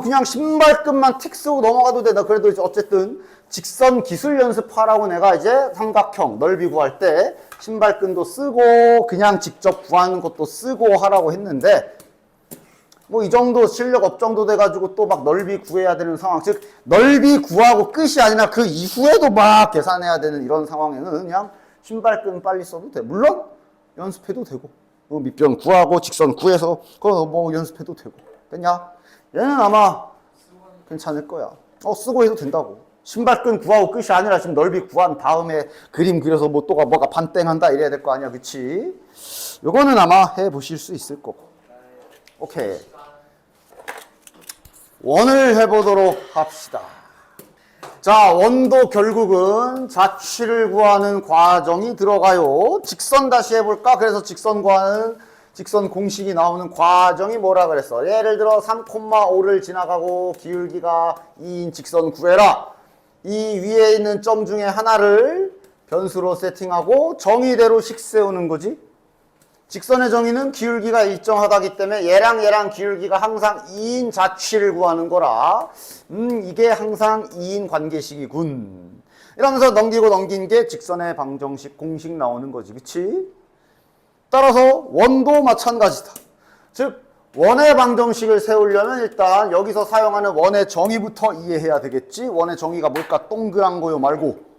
그냥 신발끈만 틱 쓰고 넘어가도 되다. 그래도 이제 어쨌든 직선 기술 연습하라고 내가 이제 삼각형 넓이 구할 때 신발끈도 쓰고 그냥 직접 구하는 것도 쓰고 하라고 했는데, 뭐 이 정도 실력 업 정도 돼가지고 또 막 넓이 구해야 되는 상황, 즉 넓이 구하고 끝이 아니라 그 이후에도 막 계산해야 되는 이런 상황에는 그냥 신발끈 빨리 써도 돼. 물론 연습해도 되고, 밑변 구하고 직선 구해서 그거 뭐 연습해도 되고. 됐냐? 얘는 아마 괜찮을 거야. 쓰고 해도 된다고. 신발끈 구하고 끝이 아니라 지금 넓이 구한 다음에 그림 그려서 뭐 또가 뭐가 반땡한다 이래야 될 거 아니야, 그치? 요거는 아마 해보실 수 있을 거고. 오케이. 원을 해보도록 합시다. 자, 원도 결국은 자취를 구하는 과정이 들어가요. 직선 다시 해볼까? 그래서 직선 구하는, 직선 공식이 나오는 과정이 뭐라 그랬어? 예를 들어 3,5를 지나가고 기울기가 2인 직선 구해라. 이 위에 있는 점 중에 하나를 변수로 세팅하고 정의대로 식 세우는 거지. 직선의 정의는 기울기가 일정하다기 때문에 얘랑 기울기가 항상 2인 자취를 구하는 거라 이게 항상 2인 관계식이군. 이러면서 넘기고 넘긴 게 직선의 방정식 공식 나오는 거지. 그치? 따라서 원도 마찬가지다. 즉 원의 방정식을 세우려면 일단 여기서 사용하는 원의 정의부터 이해해야 되겠지. 원의 정의가 뭘까? 동그란 거요 말고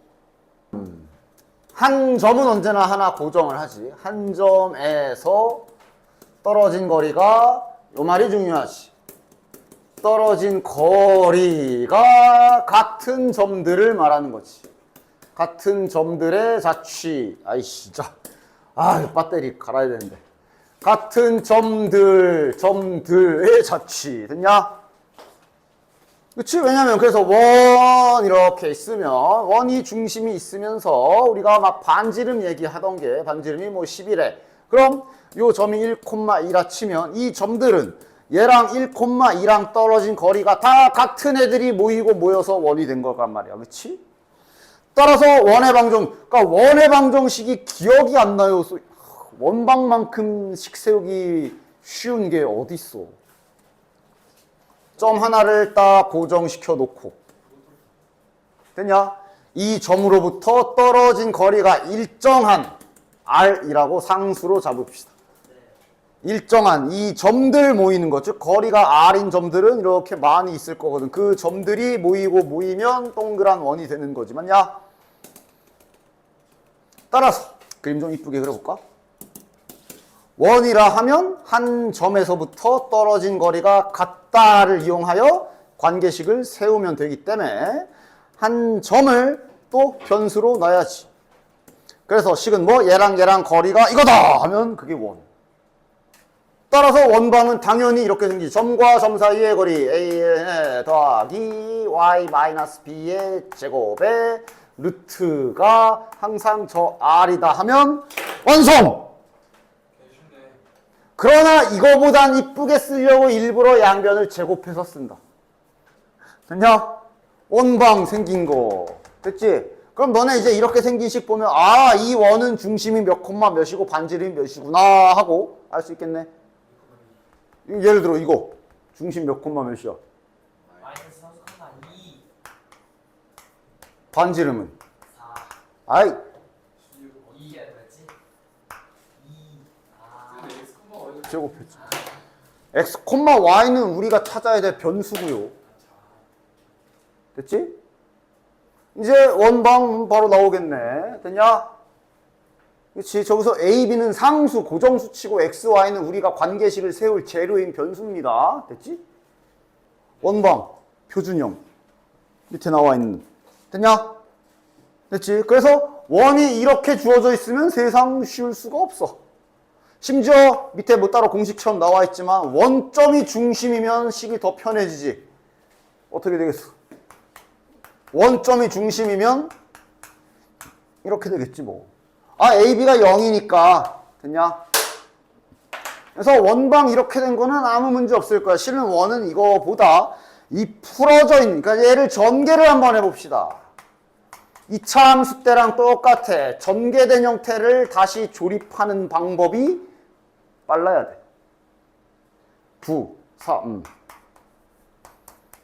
한 점은 언제나 하나 고정을 하지. 한 점에서 떨어진 거리가, 요 말이 중요하지. 떨어진 거리가 같은 점들을 말하는 거지. 같은 점들의 자취. 아이씨, 진짜. 배터리 갈아야 되는데. 같은 점들의 자취. 됐냐? 그치? 왜냐면 그래서 원 이렇게 있으면 원이 중심이 있으면서 우리가 막 반지름 얘기하던 게 반지름이 뭐 11에 그럼 요 점이 1,2라 치면 이 점들은 얘랑 1,2랑 떨어진 거리가 다 같은 애들이 모이고 모여서 원이 된 거란 말이야. 그치? 따라서 원의 방정, 그러니까 원의 방정식이 기억이 안 나요. 원방만큼 식 세우기 쉬운 게 어딨어. 점 하나를 딱 고정시켜 놓고 됐냐? 이 점으로부터 떨어진 거리가 일정한 R이라고 상수로 잡읍시다. 일정한 이 점들 모이는 것, 즉 거리가 R인 점들은 이렇게 많이 있을 거거든. 그 점들이 모이고 모이면 동그란 원이 되는 거지. 맞냐? 따라서 그림 좀 이쁘게 그려볼까? 원이라 하면 한 점에서부터 떨어진 거리가 같다를 이용하여 관계식을 세우면 되기 때문에 한 점을 또 변수로 넣어야지. 그래서 식은 뭐 얘랑 거리가 이거다 하면 그게 원. 따라서 원방은 당연히 이렇게 생기지. 점과 점 사이의 거리 a 더하기 y-b의 제곱에 루트가 항상 저 r이다 하면 완성! 그러나 이거보단 이쁘게 쓰려고 일부러 양변을 제곱해서 쓴다. 됐냐? 원방 생긴 거. 됐지? 그럼 너네 이제 이렇게 생긴 식 보면 이 원은 중심이 몇 콤마 몇이고 반지름이 몇이구나 하고 알 수 있겠네. 예를 들어 이거 중심 몇 콤마 몇이야? 마이너스 3,2. 반지름은? 4. 아이 2 뭐였지? 2. 제곱했지. x, y는 우리가 찾아야 될 변수고요. 됐지? 이제 원방 바로 나오겠네. 됐냐? 그렇지. 저기서 a, b는 상수, 고정수치고 x, y는 우리가 관계식을 세울 재료인 변수입니다. 됐지? 원방, 표준형. 밑에 나와 있는. 됐냐? 됐지? 그래서 원이 이렇게 주어져 있으면 세상 쉬울 수가 없어. 심지어 밑에 뭐 따로 공식처럼 나와 있지만 원점이 중심이면 식이 더 편해지지. 어떻게 되겠어? 원점이 중심이면 이렇게 되겠지 뭐. a, b가 0이니까 됐냐? 그래서 원방 이렇게 된 거는 아무 문제 없을 거야. 실은 원은 이거보다 이 풀어져 있는, 그러니까 얘를 전개를 한번 해봅시다. 2차 함수 때랑 똑같아. 전개된 형태를 다시 조립하는 방법이 빨라야 돼. 4.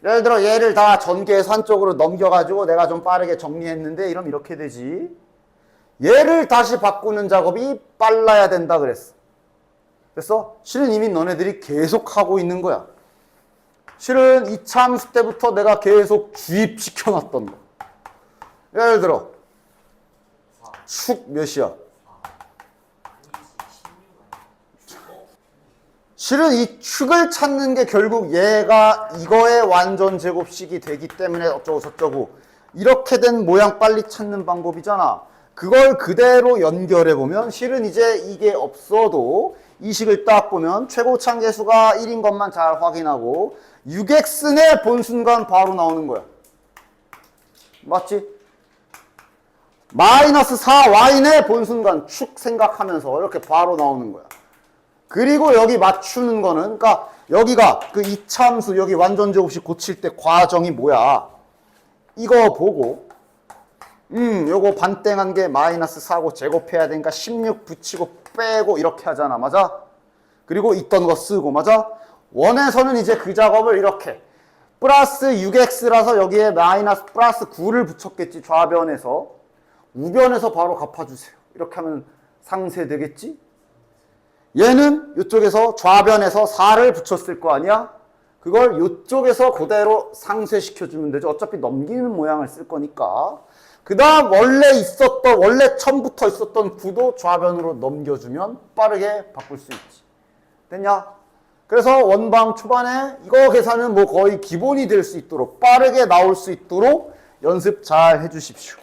예를 들어 얘를 다 전개해서 한쪽으로 넘겨가지고 내가 좀 빠르게 정리했는데 이러면 이렇게 되지. 얘를 다시 바꾸는 작업이 빨라야 된다 그랬어. 그래서 실은 이미 너네들이 계속 하고 있는 거야. 실은 이차 함수 때부터 내가 계속 주입시켜 놨던 거. 예를 들어 축 몇이야? 실은 이 축을 찾는 게 결국 얘가 이거의 완전 제곱식이 되기 때문에 어쩌고 저쩌고 이렇게 된 모양 빨리 찾는 방법이잖아. 그걸 그대로 연결해 보면 실은 이제 이게 없어도 이 식을 딱 보면 최고차항 계수가 1인 것만 잘 확인하고 6x네 본 순간 바로 나오는 거야. 맞지? 마이너스 4y네 본 순간 축 생각하면서 이렇게 바로 나오는 거야. 그리고 여기 맞추는 거는, 그러니까 여기가 그 이차함수 여기 완전 제곱식 고칠 때 과정이 뭐야? 이거 보고, 요거 반땡한 게 마이너스 4고 제곱해야 되니까 16 붙이고 빼고 이렇게 하잖아. 맞아? 그리고 있던 거 쓰고, 맞아? 원에서는 이제 그 작업을 이렇게 플러스 6x라서 여기에 마이너스 플러스 9를 붙였겠지. 좌변에서. 우변에서 바로 갚아주세요. 이렇게 하면 상쇄되겠지? 얘는 이쪽에서 좌변에서 4를 붙였을 거 아니야? 그걸 이쪽에서 그대로 상쇄시켜주면 되죠. 어차피 넘기는 모양을 쓸 거니까. 그 다음 원래 처음부터 있었던 구도 좌변으로 넘겨주면 빠르게 바꿀 수 있지. 됐냐? 그래서 원방 초반에 이거 계산은 뭐 거의 기본이 될 수 있도록 빠르게 나올 수 있도록 연습 잘 해주십시오.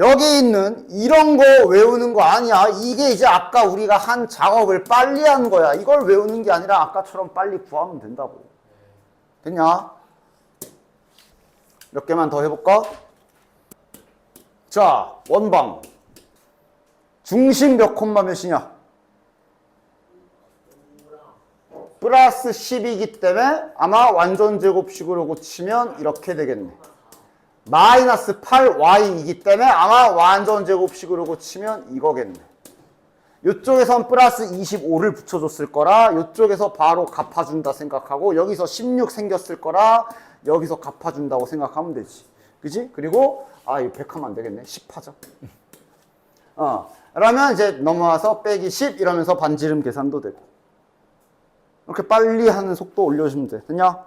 여기 있는 이런 거 외우는 거 아니야. 이게 이제 아까 우리가 한 작업을 빨리 한 거야. 이걸 외우는 게 아니라 아까처럼 빨리 구하면 된다고. 됐냐? 몇 개만 더 해볼까? 자, 원방. 중심 몇 콤마 몇이냐? 플러스 10이기 때문에 아마 완전 제곱식으로 고치면 이렇게 되겠네. 마이너스 8y이기 때문에 아마 완전 제곱식으로 고치면 이거겠네. 이쪽에선 플러스 25를 붙여줬을 거라 이쪽에서 바로 갚아준다 생각하고 여기서 16 생겼을 거라 여기서 갚아준다고 생각하면 되지. 그지? 그리고 이거 100 하면 안 되겠네. 10 하자. 그러면 이제 넘어와서 빼기 10 이러면서 반지름 계산도 되고 이렇게 빨리 하는 속도 올려주면 돼. 됐냐?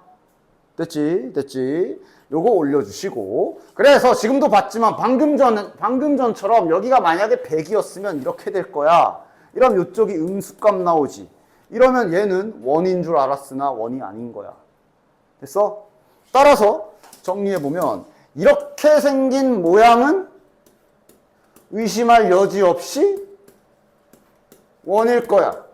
됐지? 요거 올려주시고. 그래서 지금도 봤지만 방금 전처럼 여기가 만약에 100이었으면 이렇게 될 거야. 이러면 이쪽이 음수값 나오지. 이러면 얘는 원인 줄 알았으나 원이 아닌 거야. 됐어? 따라서 정리해보면 이렇게 생긴 모양은 의심할 여지 없이 원일 거야.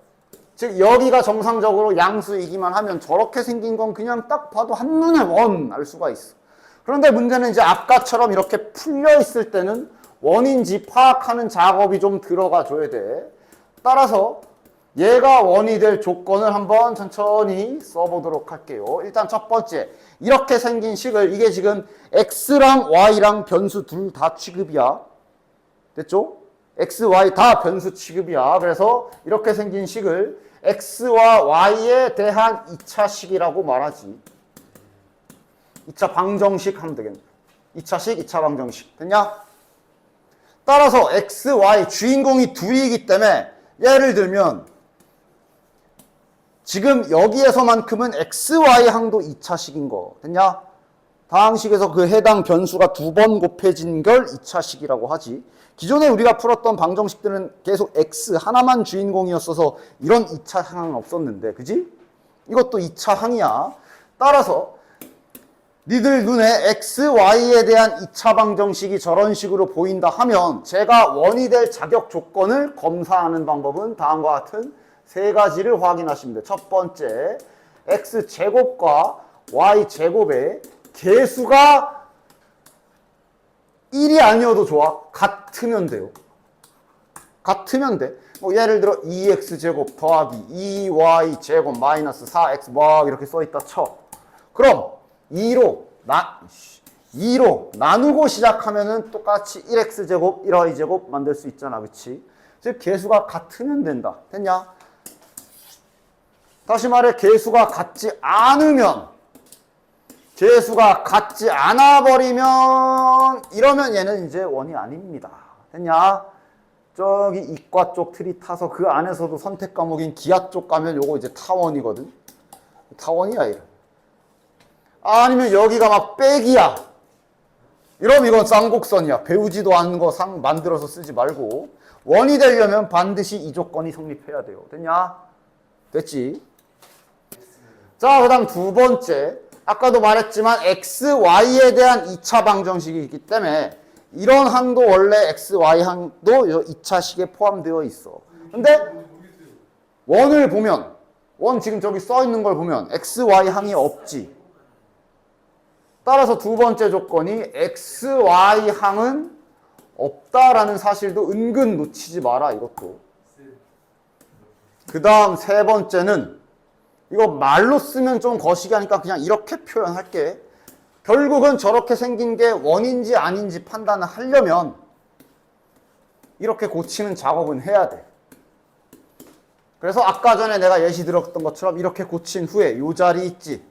즉 여기가 정상적으로 양수이기만 하면 저렇게 생긴 건 그냥 딱 봐도 한눈에 원 알 수가 있어. 그런데 문제는 이제 아까처럼 이렇게 풀려 있을 때는 원인지 파악하는 작업이 좀 들어가 줘야 돼. 따라서 얘가 원이 될 조건을 한번 천천히 써보도록 할게요. 일단 첫 번째, 이렇게 생긴 식을 이게 지금 x랑 y랑 변수 둘 다 취급이야. 됐죠? x, y 다 변수 취급이야. 그래서 이렇게 생긴 식을 x와 y에 대한 2차식이라고 말하지. 2차 방정식 하면 되겠네. 2차식, 2차 방정식. 됐냐? 따라서 x, y 주인공이 둘이기 때문에 예를 들면 지금 여기에서만큼은 x, y 항도 2차식인 거. 됐냐? 다항식에서 그 해당 변수가 2번 곱해진 걸 2차식이라고 하지. 기존에 우리가 풀었던 방정식들은 계속 x 하나만 주인공이었어서 이런 2차 항은 없었는데, 그지? 이것도 2차 항이야. 따라서 니들 눈에 x, y에 대한 2차 방정식이 저런 식으로 보인다 하면 제가 원이 될 자격 조건을 검사하는 방법은 다음과 같은 세 가지를 확인하시면 돼요. 첫 번째, x제곱과 y제곱의 개수가 1이 아니어도 좋아. 같으면 돼요. 같으면 돼. 뭐 예를 들어 2x제곱 더하기 2y제곱 마이너스 4x 막 이렇게 써있다 쳐. 그럼 2로 나누고 시작하면은 똑같이 1x제곱 1y제곱 만들 수 있잖아. 그치? 즉 개수가 같으면 된다. 됐냐? 다시 말해 개수가 같지 않으면, 개수가 같지 않아 버리면 이러면 얘는 이제 원이 아닙니다. 됐냐? 저기 이과 쪽 틀이 타서 그 안에서도 선택 과목인 기하 쪽 가면 요거 이제 타원이거든. 타원이야 이거. 아니면 여기가 막 백이야. 이러면 이건 쌍곡선이야. 배우지도 않은 거 상 만들어서 쓰지 말고 원이 되려면 반드시 이 조건이 성립해야 돼요. 됐냐? 됐지? 자, 그 다음 두 번째. 아까도 말했지만 x, y에 대한 2차 방정식이 있기 때문에 이런 항도 원래 x, y 항도 2차식에 포함되어 있어. 근데 원을 보면, 원 지금 저기 써 있는 걸 보면 x, y 항이 없지. 따라서 두 번째 조건이 x, y 항은 없다라는 사실도 은근 놓치지 마라, 이것도. 그 다음 세 번째는 이거 말로 쓰면 좀 거시기 하니까 그냥 이렇게 표현할게. 결국은 저렇게 생긴 게 원인지 아닌지 판단을 하려면 이렇게 고치는 작업은 해야 돼. 그래서 아까 전에 내가 예시 들었던 것처럼 이렇게 고친 후에 요 자리 있지.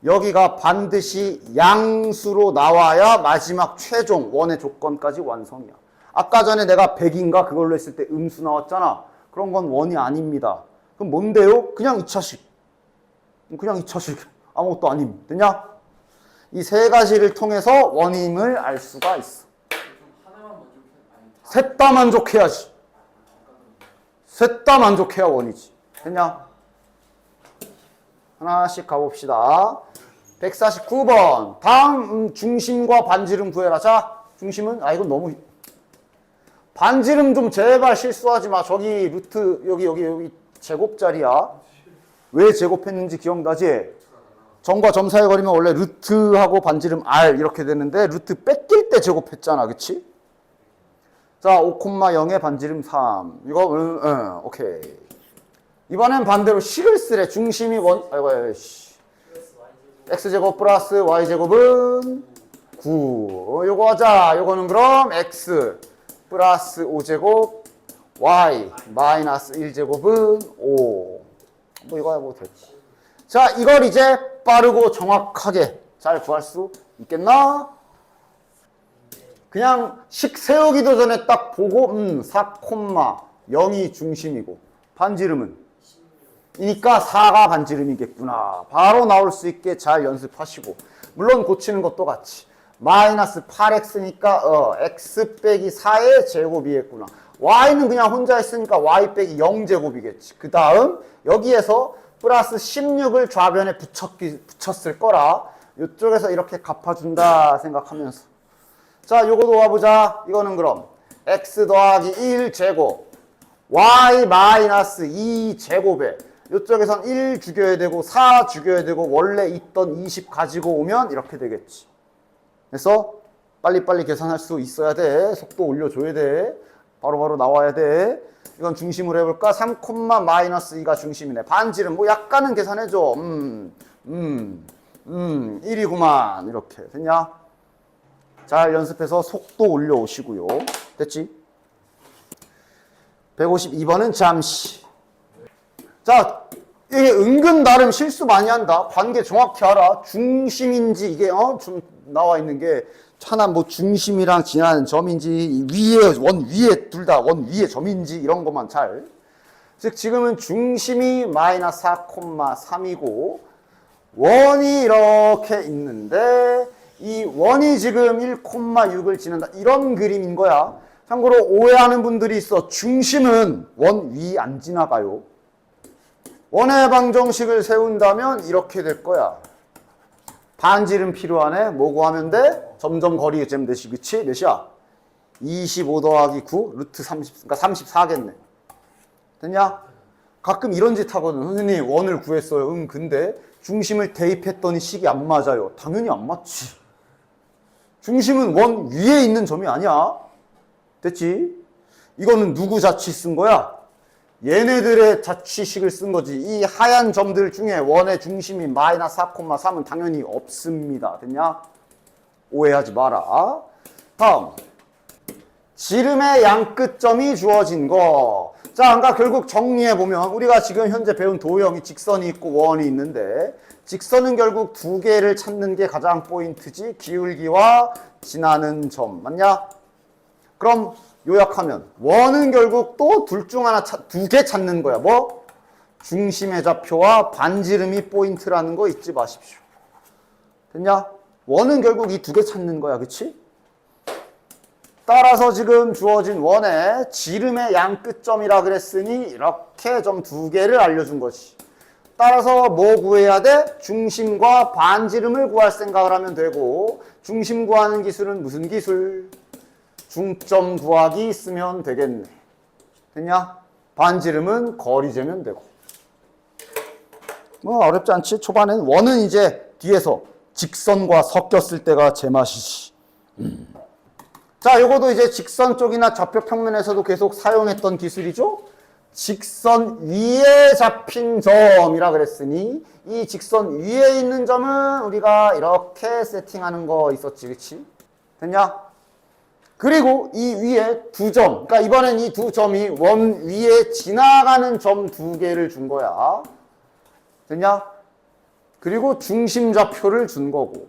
여기가 반드시 양수로 나와야 마지막 최종 원의 조건까지 완성이야. 아까 전에 내가 100인가 그걸로 했을 때 음수 나왔잖아. 그런 건 원이 아닙니다. 그럼 뭔데요? 그냥 2차식. 그냥 2차식. 아무것도 아님. 됐냐? 이 세 가지를 통해서 원인을 알 수가 있어. 셋 다 만족해야지. 셋 다 만족해야 원이지. 됐냐? 하나씩 가봅시다. 149번. 다음 중심과 반지름 구해라. 자, 중심은 이건 너무 반지름 좀 제발 실수하지 마. 저기 루트 여기 제곱자리야. 왜 제곱했는지 기억나지? 점과 점 사이 거리면 원래 루트하고 반지름 r 이렇게 되는데 루트 뺏길 때 제곱했잖아. 그치? 자, 5,0에 반지름 3. 이거 오케이. 이번엔 반대로 식을 쓰래. 중심이 x제곱 플러스 y제곱은 9. 요거 하자. 요거는 그럼 x 플러스 5제곱 y 마이너스 1제곱은 5. 뭐 이거 해도 됐고. 자, 이걸 이제 빠르고 정확하게 잘 구할 수 있겠나? 그냥 식 세우기도 전에 딱 보고 4,0이 중심이고 반지름은 이니까 4가 반지름이겠구나. 바로 나올 수 있게 잘 연습하시고, 물론 고치는 것도 같이 마이너스 8x니까 x 빼기 4의 제곱이겠구나. y는 그냥 혼자 있으니까 y 빼기 0제곱이겠지. 그 다음 여기에서 플러스 16을 좌변에 붙였을 거라 이쪽에서 이렇게 갚아준다 생각하면서, 자, 요거도 와보자. 이거는 그럼 x 더하기 1제곱 y 마이너스 2제곱에 이쪽에선 1 죽여야 되고 4 죽여야 되고 원래 있던 20 가지고 오면 이렇게 되겠지. 그래서 빨리빨리 계산할 수 있어야 돼. 속도 올려줘야 돼. 바로바로 나와야 돼. 이건 중심으로 해볼까? 3, 마이너스 2가 중심이네. 반지름 뭐 약간은 계산해줘. 1이구만. 이렇게 됐냐? 잘 연습해서 속도 올려오시고요. 됐지? 152번은 잠시. 자, 이게 은근 나름 실수 많이 한다. 관계 정확히 알아. 중심인지 이게 좀 나와 있는 게 하나 뭐 중심이랑 지나는 점인지 위에 원 위에 둘 다 원 위에 점인지 이런 것만 잘. 즉 지금은 중심이 마이너스 4,3이고 원이 이렇게 있는데 이 원이 지금 1,6을 지난다. 이런 그림인 거야. 참고로 오해하는 분들이 있어. 중심은 원 위 안 지나가요. 원의 방정식을 세운다면 이렇게 될 거야. 반지름 필요하네. 뭐 구하면 돼? 점점 거리 잼 되시. 그치? 몇이야? 25 더하기 9 루트 30, 그러니까 34겠네. 됐냐? 가끔 이런 짓 하거든. 선생님 원을 구했어요. 근데 중심을 대입했더니 식이 안 맞아요. 당연히 안 맞지. 중심은 원 위에 있는 점이 아니야. 됐지? 이거는 누구 자취 쓴 거야? 얘네들의 자취식을 쓴 거지. 이 하얀 점들 중에 원의 중심이 마이너스 4,3은 당연히 없습니다. 됐냐? 오해하지 마라. 다음. 지름의 양끝점이 주어진 거. 자, 그러니까 결국 정리해보면 우리가 지금 현재 배운 도형이 직선이 있고 원이 있는데 직선은 결국 두 개를 찾는 게 가장 포인트지 기울기와 지나는 점 맞냐? 그럼 요약하면 원은 결국 또 둘 중 하나 두 개 찾는 거야. 뭐? 중심의 좌표와 반지름이 포인트라는 거 잊지 마십시오. 됐냐? 원은 결국 이 두 개 찾는 거야. 그치? 따라서 지금 주어진 원의 지름의 양 끝점이라 그랬으니 이렇게 점 두 개를 알려준 거지. 따라서 뭐 구해야 돼? 중심과 반지름을 구할 생각을 하면 되고 중심 구하는 기술은 무슨 기술? 중점 구하기 있으면 되겠네. 됐냐? 반지름은 거리 재면 되고. 뭐 어렵지 않지? 초반엔 원은 이제 뒤에서 직선과 섞였을 때가 제맛이지. 자, 요거도 이제 직선 쪽이나 좌표 평면에서도 계속 사용했던 기술이죠. 직선 위에 잡힌 점이라 그랬으니 이 직선 위에 있는 점은 우리가 이렇게 세팅하는 거 있었지, 그치? 됐냐? 그리고 이 위에 두 점, 그러니까 이번엔 이 두 점이 원 위에 지나가는 점 두 개를 준 거야. 됐냐? 그리고 중심 좌표를 준 거고.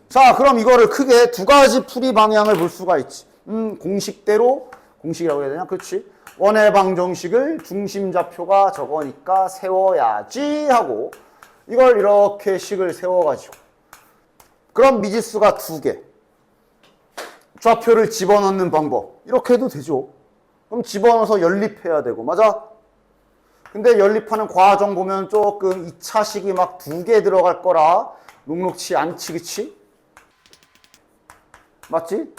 자, 그럼 이거를 크게 두 가지 풀이 방향을 볼 수가 있지. 공식대로, 공식이라고 해야 되냐? 그렇지? 원의 방정식을 중심 좌표가 저거니까 세워야지 하고 이걸 이렇게 식을 세워가지고 그럼 미지수가 두 개. 좌표를 집어넣는 방법. 이렇게 해도 되죠. 그럼 집어넣어서 연립해야 되고, 맞아? 근데 연립하는 과정 보면 조금 2차식이 막 두 개 들어갈 거라 녹록치 않지, 그치? 맞지?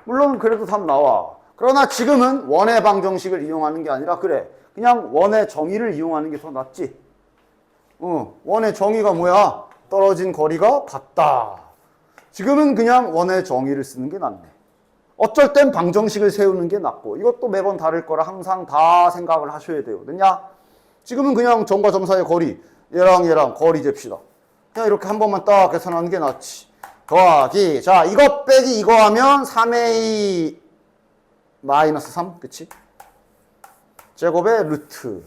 물론 그래도 답 나와. 그러나 지금은 원의 방정식을 이용하는 게 아니라 그래. 그냥 원의 정의를 이용하는 게 더 낫지. 원의 정의가 뭐야? 떨어진 거리가 같다. 지금은 그냥 원의 정의를 쓰는 게 낫네. 어쩔 땐 방정식을 세우는 게 낫고 이것도 매번 다를 거라 항상 다 생각을 하셔야 돼요. 됐냐? 지금은 그냥 점과 점 사이의 거리, 얘랑 거리 잽시다. 그냥 이렇게 한 번만 딱 계산하는 게 낫지. 더하기, 자, 이거 빼기 이거 하면 3a 마이너스 3, 그치? 제곱의 루트.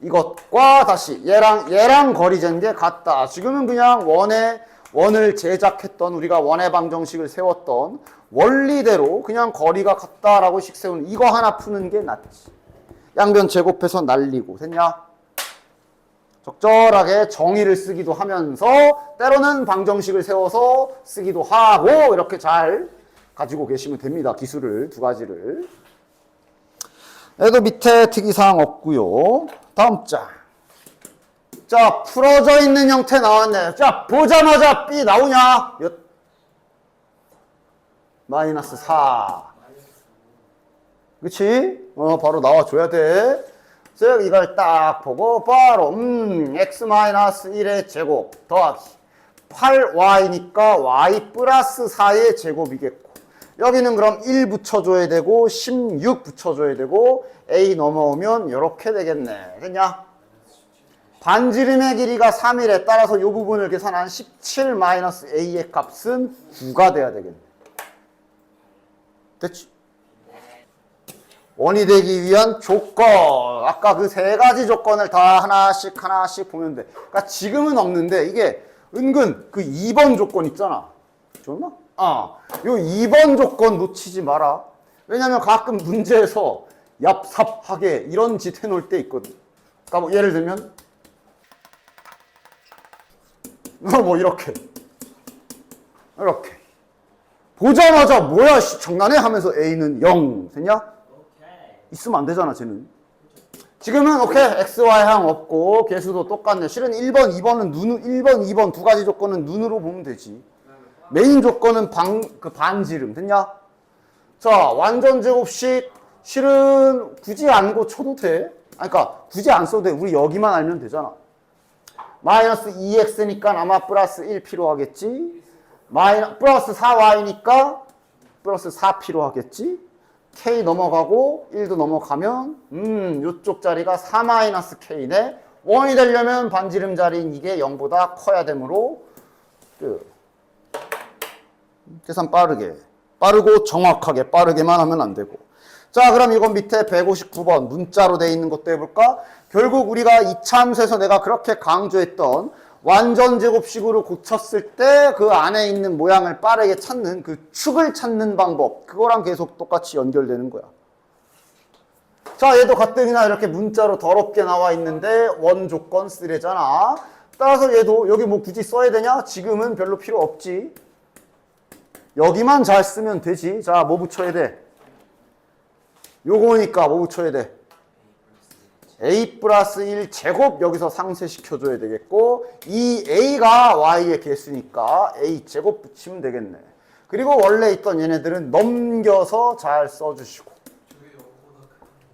이것과 다시 얘랑 거리 잰 게 같다. 지금은 그냥 원을 제작했던 우리가 원의 방정식을 세웠던 원리대로 그냥 거리가 같다라고 식 세우는 이거 하나 푸는 게 낫지. 양변 제곱해서 날리고. 됐냐? 적절하게 정의를 쓰기도 하면서 때로는 방정식을 세워서 쓰기도 하고 이렇게 잘 가지고 계시면 됩니다. 기술을 두 가지를. 얘도 밑에 특이사항 없고요. 다음 장. 자, 풀어져 있는 형태 나왔네. 자, 보자마자 B 나오냐? 마이너스 4. 그치? 바로 나와줘야 돼. 그래서 이걸 딱 보고 바로 x-1의 제곱 더하기 8y니까 y 플러스 4의 제곱이겠고 여기는 그럼 1 붙여줘야 되고 16 붙여줘야 되고 a 넘어오면 이렇게 되겠네. 됐냐? 반지름의 길이가 3이래. 따라서 이 부분을 계산한 17-a의 값은 9가 돼야 되겠네. 됐지? 원이 되기 위한 조건. 아까 그 세 가지 조건을 다 하나씩 보면 돼. 그러니까 지금은 없는데 이게 은근 그 2번 조건 있잖아. 좋나? 요 2번 조건 놓치지 마라. 왜냐면 가끔 문제에서 얍삽하게 이런 짓 해놓을 때 있거든. 그러니까 뭐 예를 들면 뭐 이렇게 보자마자 뭐야 장난해 하면서 A는 0 됐냐? 있으면 안 되잖아 쟤는. 지금은 오케이 x, y항 없고 개수도 똑같네. 실은 1번, 2번은 1번, 2번 두 가지 조건은 눈으로 보면 되지. 메인 조건은 반지름 됐냐? 자, 완전 제곱식 실은 굳이 안 고쳐도 돼. 그러니까 굳이 안 써도 돼. 우리 여기만 알면 되잖아. 마이너스 2x니까 아마 플러스 1 필요하겠지. 플러스 4y니까 플러스 4 필요하겠지. k 넘어가고 1도 넘어가면 요쪽 자리가 4-k네. 원이 되려면 반지름 자리인 이게 0보다 커야 되므로 계산 빠르고 정확하게 빠르게만 하면 안 되고. 자, 그럼 이건 밑에 159번 문자로 돼 있는 것도 해볼까? 결국 우리가 이차함수에서 내가 그렇게 강조했던 완전 제곱식으로 고쳤을 때 그 안에 있는 모양을 빠르게 찾는 그 축을 찾는 방법, 그거랑 계속 똑같이 연결되는 거야. 자, 얘도 가뜩이나 이렇게 문자로 더럽게 나와 있는데 원 조건 쓰래잖아. 따라서 얘도 여기 뭐 굳이 써야 되냐? 지금은 별로 필요 없지. 여기만 잘 쓰면 되지. 자, 뭐 붙여야 돼? 요거니까 뭐 붙여야 돼? a 플러스 1 제곱 여기서 상쇄시켜줘야 되겠고, 이 a가 y의 개수니까 a 제곱 붙이면 되겠네. 그리고 원래 있던 얘네들은 넘겨서 잘 써주시고.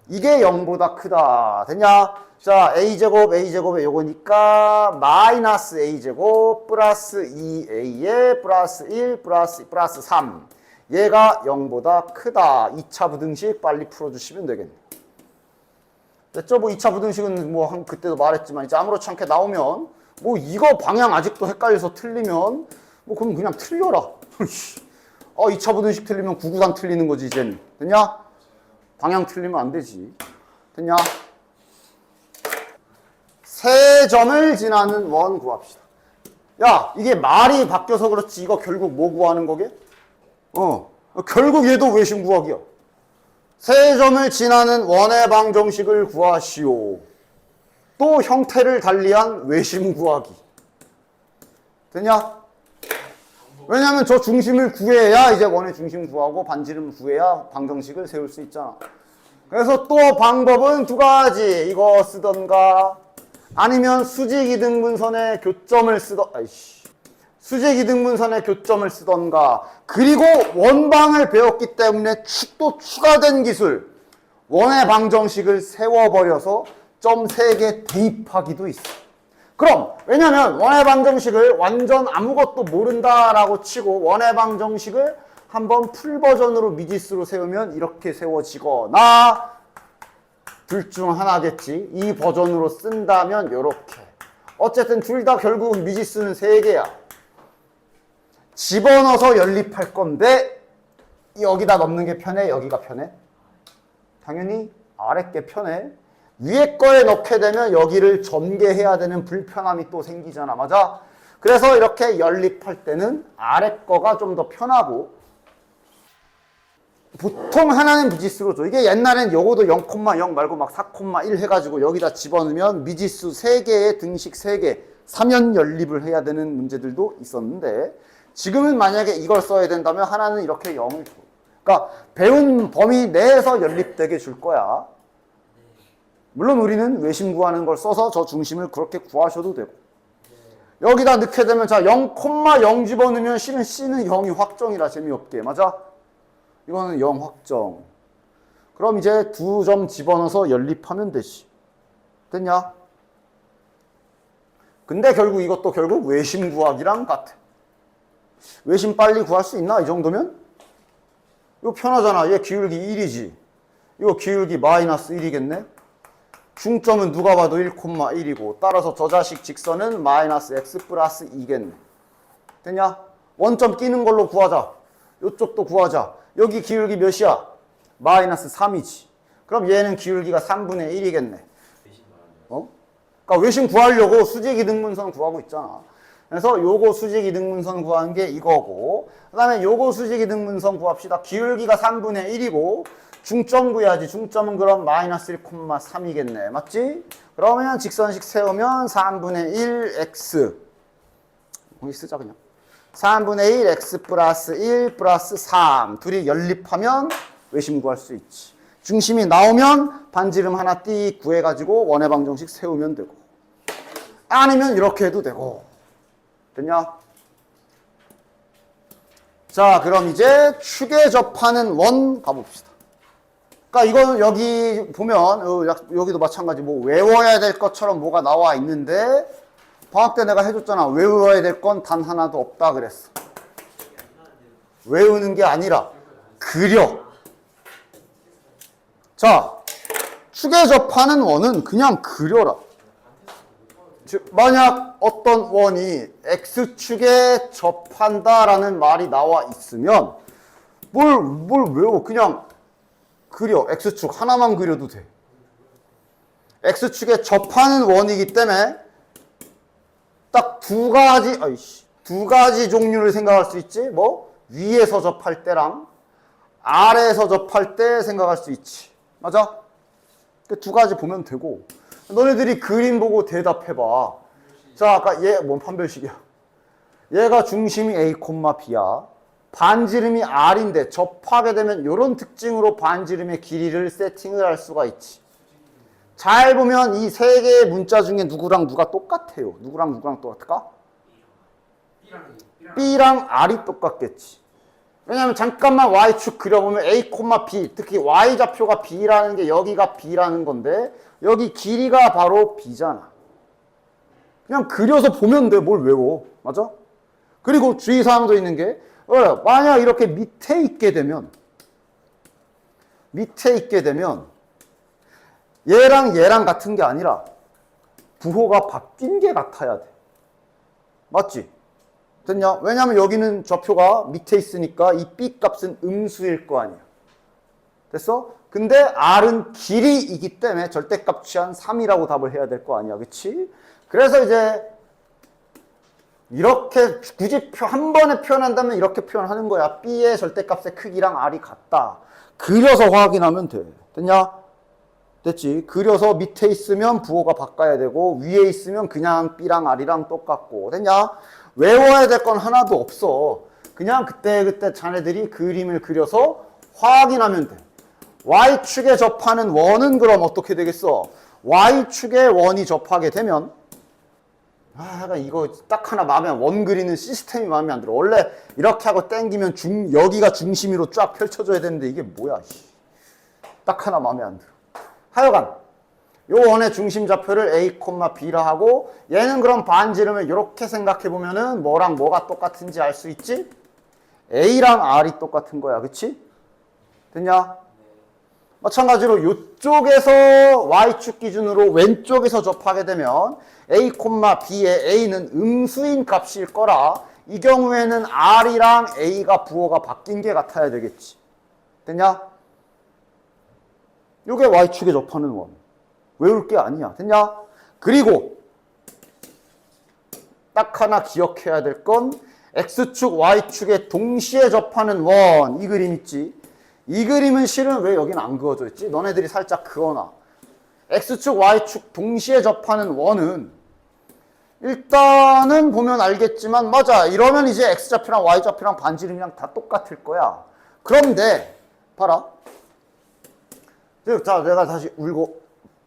이게 0보다 크다. 됐냐? 자, a제곱에 요거니까 마이너스 a제곱 플러스 2a에 플러스 1 플러스 3. 얘가 0보다 크다. 2차 부등식 빨리 풀어주시면 되겠네. 됐죠? 뭐 2차 부등식은 뭐 그때도 말했지만 이제 아무렇지 않게 나오면 뭐 이거 방향 아직도 헷갈려서 틀리면 뭐 그럼 그냥 틀려라. 2차 부등식 틀리면 993 틀리는 거지 이제는. 됐냐? 방향 틀리면 안 되지. 됐냐? 세 점을 지나는 원 구합시다. 야, 이게 말이 바뀌어서 그렇지 이거 결국 뭐 구하는 거게? 결국 얘도 외심 구하기야. 세 점을 지나는 원의 방정식을 구하시오. 또 형태를 달리한 외심 구하기. 되냐? 왜냐면 저 중심을 구해야 이제 원의 중심 구하고 반지름 구해야 방정식을 세울 수 있잖아. 그래서 또 방법은 두 가지. 이거 쓰던가 아니면 수직이등분선의 교점을 수직이등분선의 교점을 쓰던가. 그리고 원방을 배웠기 때문에 또 추가된 기술. 원의 방정식을 세워버려서 점 3개 대입하기도 있어. 그럼 왜냐면 원의 방정식을 완전 아무것도 모른다라고 치고 원의 방정식을 한번 풀 버전으로 미지수로 세우면 이렇게 세워지거나 둘 중 하나겠지. 이 버전으로 쓴다면 이렇게. 어쨌든 둘 다 결국 미지수는 3개야. 집어넣어서 연립할 건데 여기다 넣는 게 편해? 여기가 편해? 당연히 아래 게 편해. 위에 거에 넣게 되면 여기를 전개해야 되는 불편함이 또 생기잖아. 맞아? 그래서 이렇게 연립할 때는 아래 거가 좀 더 편하고 보통 하나는 미지수로 줘. 이게 옛날엔 요거도 0,0 말고 막 4,1 해가지고 여기다 집어넣으면 미지수 3개에 등식 3개 3연 연립을 해야 되는 문제들도 있었는데 지금은 만약에 이걸 써야 된다면 하나는 이렇게 0을 줘. 그러니까 배운 범위 내에서 연립되게 줄 거야. 물론 우리는 외심 구하는 걸 써서 저 중심을 그렇게 구하셔도 되고 여기다 넣게 되면 자 0,0 집어넣으면 C는 0이 확정이라 재미없게. 맞아? 이거는 0 확정. 그럼 이제 2점 집어넣어서 연립하면 되지. 됐냐? 근데 결국 이것도 결국 외심 구하기랑 같아. 외심 빨리 구할 수 있나? 이 정도면? 이거 편하잖아. 얘 기울기 1이지. 이거 기울기 마이너스 1이겠네? 중점은 누가 봐도 1,1이고 따라서 저 자식 직선은 마이너스 x 플러스 2겠네. 됐냐? 원점 끼는 걸로 구하자. 이쪽도 구하자. 여기 기울기 몇이야? 마이너스 3이지. 그럼 얘는 기울기가 3분의 1이겠네. 그러니까 외심 구하려고 수직이등분선 구하고 있잖아. 그래서 요거 수직이등분선 구하는 게 이거고 그 다음에 요거 수직이등분선 구합시다. 기울기가 3분의 1이고 중점 구해야지. 중점은 그럼 마이너스 1,3이겠네. 맞지? 그러면 직선식 세우면 3분의 1 x 여기 쓰자 그냥 3분의 1 x 플러스 1 플러스 3 둘이 연립하면 외심 구할 수 있지. 중심이 나오면 반지름 하나 띠 구해가지고 원의 방정식 세우면 되고 아니면 이렇게 해도 되고. 됐냐? 자, 그럼 이제 축에 접하는 원 가봅시다. 그러니까 이거는 여기 보면 여기도 마찬가지 뭐 외워야 될 것처럼 뭐가 나와 있는데 방학 때 내가 해줬잖아. 외워야 될 건 단 하나도 없다 그랬어. 외우는 게 아니라 그려. 자, 축에 접하는 원은 그냥 그려라. 즉 만약 어떤 원이 X축에 접한다라는 말이 나와 있으면 뭘 외워. 그냥 그려. X축 하나만 그려도 돼. X축에 접하는 원이기 때문에 딱 두 가지 종류를 생각할 수 있지. 뭐? 위에서 접할 때랑 아래에서 접할 때 생각할 수 있지. 맞아? 그 두 가지 보면 되고. 너네들이 그림 보고 대답해봐. 자, 아까 얘 뭔 판별식이야? 얘가 중심이 A, B야. 반지름이 R인데 접하게 되면 이런 특징으로 반지름의 길이를 세팅을 할 수가 있지. 잘 보면 이 세 개의 문자 중에 누구랑 누가 똑같아요. 누구랑 누구랑 똑같을까? B랑 R이 똑같겠지. 왜냐면 잠깐만 Y축 그려보면 A, B, 특히 Y좌표가 B라는 게 여기가 B라는 건데 여기 길이가 바로 B잖아. 그냥 그려서 보면 돼. 뭘 외워. 맞아? 그리고 주의사항도 있는 게 만약 이렇게 밑에 있게 되면 얘랑 같은 게 아니라 부호가 바뀐 게 같아야 돼. 맞지? 됐냐? 왜냐면 여기는 좌표가 밑에 있으니까 이 B 값은 음수일 거 아니야. 됐어? 근데 R은 길이이기 때문에 절대값 취한 3이라고 답을 해야 될 거 아니야. 그치? 그래서 이제 이렇게 굳이 한 번에 표현한다면 이렇게 표현하는 거야. B의 절대값의 크기랑 R이 같다. 그려서 확인하면 돼. 됐냐? 됐지? 그려서 밑에 있으면 부호가 바꿔야 되고 위에 있으면 그냥 B랑 R이랑 똑같고. 됐냐? 외워야 될 건 하나도 없어. 그냥 그때 자네들이 그림을 그려서 확인하면 돼. Y축에 접하는 원은 그럼 어떻게 되겠어? Y축에 원이 접하게 되면 이거 딱 하나 마음에 원 그리는 시스템이 마음에 안 들어. 원래 이렇게 하고 땡기면 여기가 중심으로 쫙 펼쳐져야 되는데 이게 뭐야. 딱 하나 마음에 안 들어. 하여간 요 원의 중심 좌표를 A, B라 하고 얘는 그럼 반지름을 이렇게 생각해 보면은 뭐랑 뭐가 똑같은지 알 수 있지? A랑 R이 똑같은 거야. 그치? 됐냐? 마찬가지로 이쪽에서 Y축 기준으로 왼쪽에서 접하게 되면 A, B의 A는 음수인 값일 거라 이 경우에는 R이랑 A가 부호가 바뀐 게 같아야 되겠지. 됐냐? 요게 Y축에 접하는 원. 외울 게 아니야. 됐냐? 그리고 딱 하나 기억해야 될 건 X축, Y축에 동시에 접하는 원. 이 그림 있지? 이 그림은 실은 왜 여긴 안 그어져 있지? 너네들이 살짝 그어놔. X축, Y축 동시에 접하는 원은 일단은 보면 알겠지만 맞아. 이러면 이제 X좌표랑 Y좌표랑 반지름이랑 다 똑같을 거야. 그런데 봐라. 자, 내가 다시 울고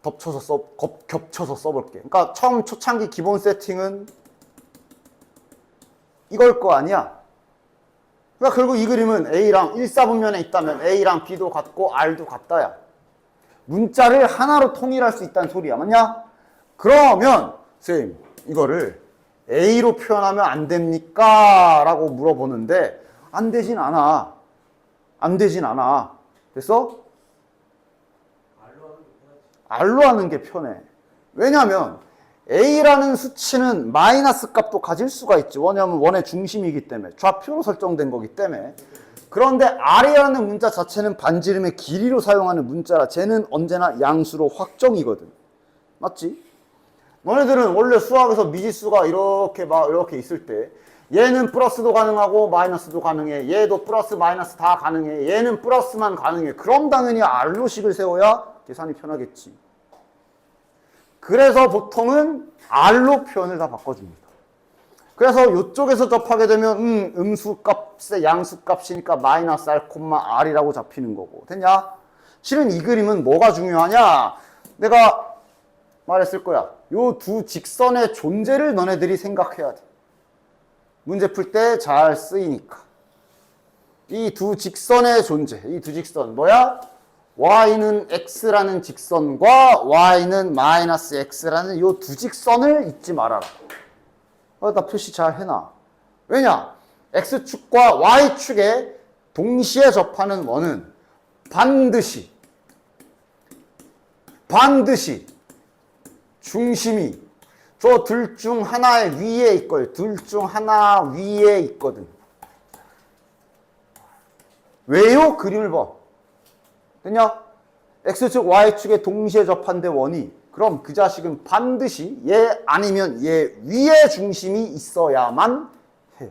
겹쳐서 써볼게. 그러니까 처음 초창기 기본 세팅은 이걸 거 아니야. 그러니까 결국 이 그림은 A랑 1사분면에 있다면 A랑 B도 같고 R도 같다야. 문자를 하나로 통일할 수 있다는 소리야. 맞냐? 그러면 선생님 이거를 A로 표현하면 안 됩니까? 라고 물어보는데 안 되진 않아. 됐어? R로 하는 게 편해. 왜냐면 A라는 수치는 마이너스 값도 가질 수가 있지. 왜냐면 원의 중심이기 때문에. 좌표로 설정된 거기 때문에. 그런데 R이라는 문자 자체는 반지름의 길이로 사용하는 문자라 쟤는 언제나 양수로 확정이거든. 맞지? 너네들은 원래 수학에서 미지수가 이렇게 있을 때 얘는 플러스도 가능하고 마이너스도 가능해. 얘도 플러스 마이너스 다 가능해. 얘는 플러스만 가능해. 그럼 당연히 R로식을 세워야 계산이 편하겠지. 그래서 보통은 R로 표현을 다 바꿔줍니다. 그래서 이쪽에서 접하게 되면 음수값의 양수값이니까 마이너스 R, R이라고 잡히는 거고. 됐냐? 실은 이 그림은 뭐가 중요하냐? 내가 말했을 거야. 요 두 직선의 존재를 너네들이 생각해야 돼. 문제 풀 때 잘 쓰이니까. 이 두 직선의 존재, 이 두 직선 뭐야? y는 x라는 직선과 y는 마이너스 x라는 이 두 직선을 잊지 말아라. 나 표시 잘 해놔. 왜냐? x축과 y축에 동시에 접하는 원은 반드시 중심이 저 둘 중 하나의 위에 있거든. 둘 중 하나 위에 있거든. 왜요? 그림을 봐. 됐냐? X축, Y축에 동시에 접한데 원이. 그럼 그 자식은 반드시 얘 아니면 얘 위에 중심이 있어야만 해.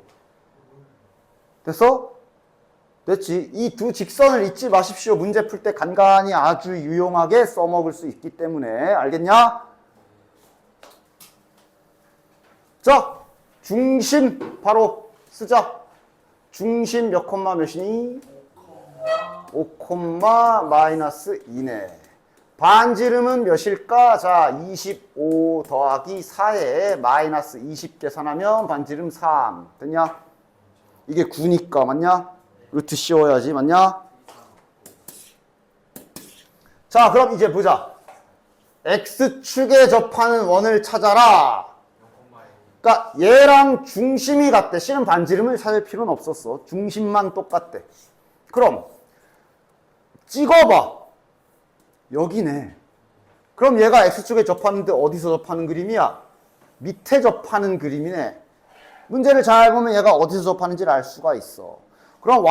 됐어? 됐지? 이 두 직선을 잊지 마십시오. 문제 풀 때 간간히 아주 유용하게 써먹을 수 있기 때문에. 알겠냐? 자, 중심 바로 쓰자. 중심 몇 콤마 몇이니? 5, 마이너스 2네. 반지름은 몇일까? 자, 25 더하기 4에 마이너스 20 계산하면 반지름 3. 됐냐? 이게 9니까 맞냐? 루트 씌워야지 맞냐? 자, 그럼 이제 보자. X축에 접하는 원을 찾아라. 그러니까 얘랑 중심이 같대. C는 반지름을 찾을 필요는 없었어. 중심만 똑같대. 그럼 찍어봐. 여기네. 그럼 얘가 X축에 접하는데 어디서 접하는 그림이야? 밑에 접하는 그림이네. 문제를 잘 보면 얘가 어디서 접하는지를 알 수가 있어. 그럼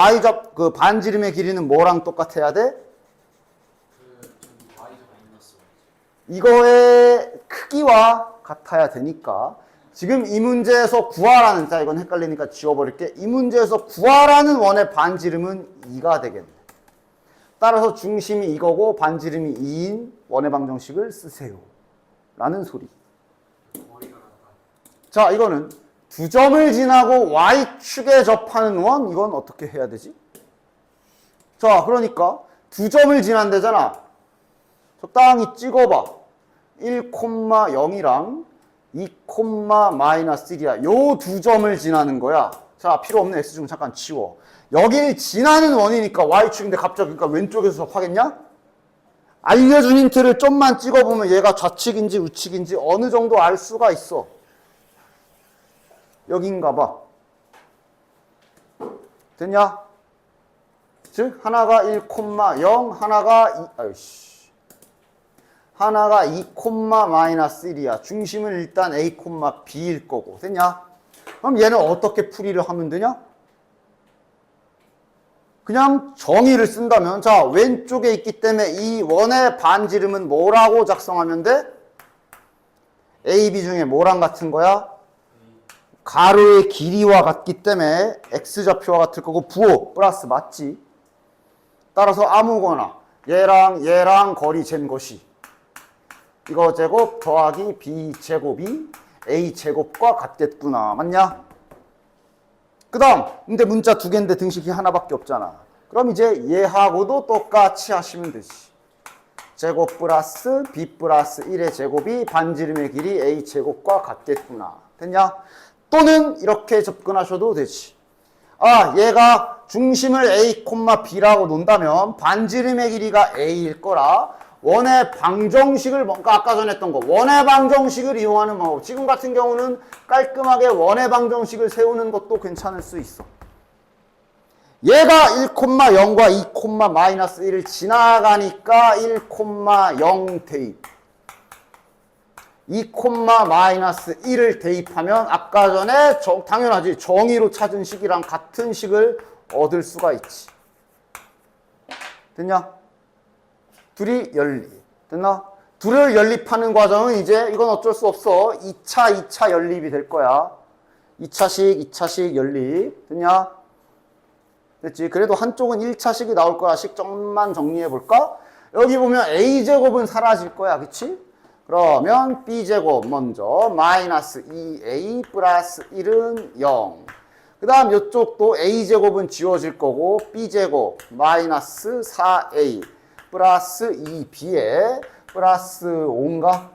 그 반지름의 길이는 뭐랑 똑같아야 돼? 이거의 크기와 같아야 되니까 지금 이 문제에서 구하라는, 자 이건 헷갈리니까 지워버릴게. 이 문제에서 구하라는 원의 반지름은 2가 되겠네. 따라서 중심이 이거고 반지름이 2인 원의 방정식을 쓰세요 라는 소리. 자, 이거는 두 점을 지나고 Y축에 접하는 원, 이건 어떻게 해야 되지? 자, 그러니까 두 점을 지난대잖아. 적당히 찍어봐. 1,0이랑 2, 마이너스 1이야. 요 두 점을 지나는 거야. 자, 필요 없는 X축은 잠깐 치워. 여길 지나는 원이니까 Y축인데 갑자기 그러니까 왼쪽에서 접하겠냐? 알려준 힌트를 좀만 찍어보면 얘가 좌측인지 우측인지 어느 정도 알 수가 있어. 여긴가 봐. 됐냐? 즉 하나가 1,0, 하나가 2, 마이너스 1이야. 중심은 일단 A, B일 거고. 됐냐? 그럼 얘는 어떻게 풀이를 하면 되냐? 그냥 정의를 쓴다면, 자, 왼쪽에 있기 때문에 이 원의 반지름은 뭐라고 작성하면 돼? A, B 중에 뭐랑 같은 거야? 가로의 길이와 같기 때문에 X좌표와 같을 거고 부호 플러스 맞지? 따라서 아무거나 얘랑 거리 잰 것이 이거 제곱 더하기 B 제곱이 A 제곱과 같겠구나. 맞냐? 그 다음 근데 문자 두 개인데 등식이 하나밖에 없잖아. 그럼 이제 얘하고도 똑같이 하시면 되지. 제곱 플러스 B 플러스 1의 제곱이 반지름의 길이 A 제곱과 같겠구나. 됐냐? 또는 이렇게 접근하셔도 되지. 아, 얘가 중심을 A, B라고 놓는다면 반지름의 길이가 A일 거라 원의 방정식을, 그러니까 아까 전에 했던 거 원의 방정식을 이용하는 방법. 지금 같은 경우는 깔끔하게 원의 방정식을 세우는 것도 괜찮을 수 있어. 얘가 1,0과 2, 마이너스 1을 지나가니까 1,0 대입. 2, 마이너스 1을 대입하면 아까 전에 당연하지. 정의로 찾은 식이랑 같은 식을 얻을 수가 있지. 됐냐? 둘이 연립. 됐나? 둘을 연립하는 과정은 이제 이건 어쩔 수 없어. 2차 연립이 될 거야. 2차식 연립. 됐냐? 됐지? 그래도 한쪽은 1차식이 나올 거야. 식 좀만 정리해 볼까? 여기 보면 A제곱은 사라질 거야. 그치? 그러면 B제곱 먼저 마이너스 2A 플러스 1은 0. 그 다음 이쪽도 A제곱은 지워질 거고 B제곱 마이너스 4A 플러스 2B에 플러스 5인가?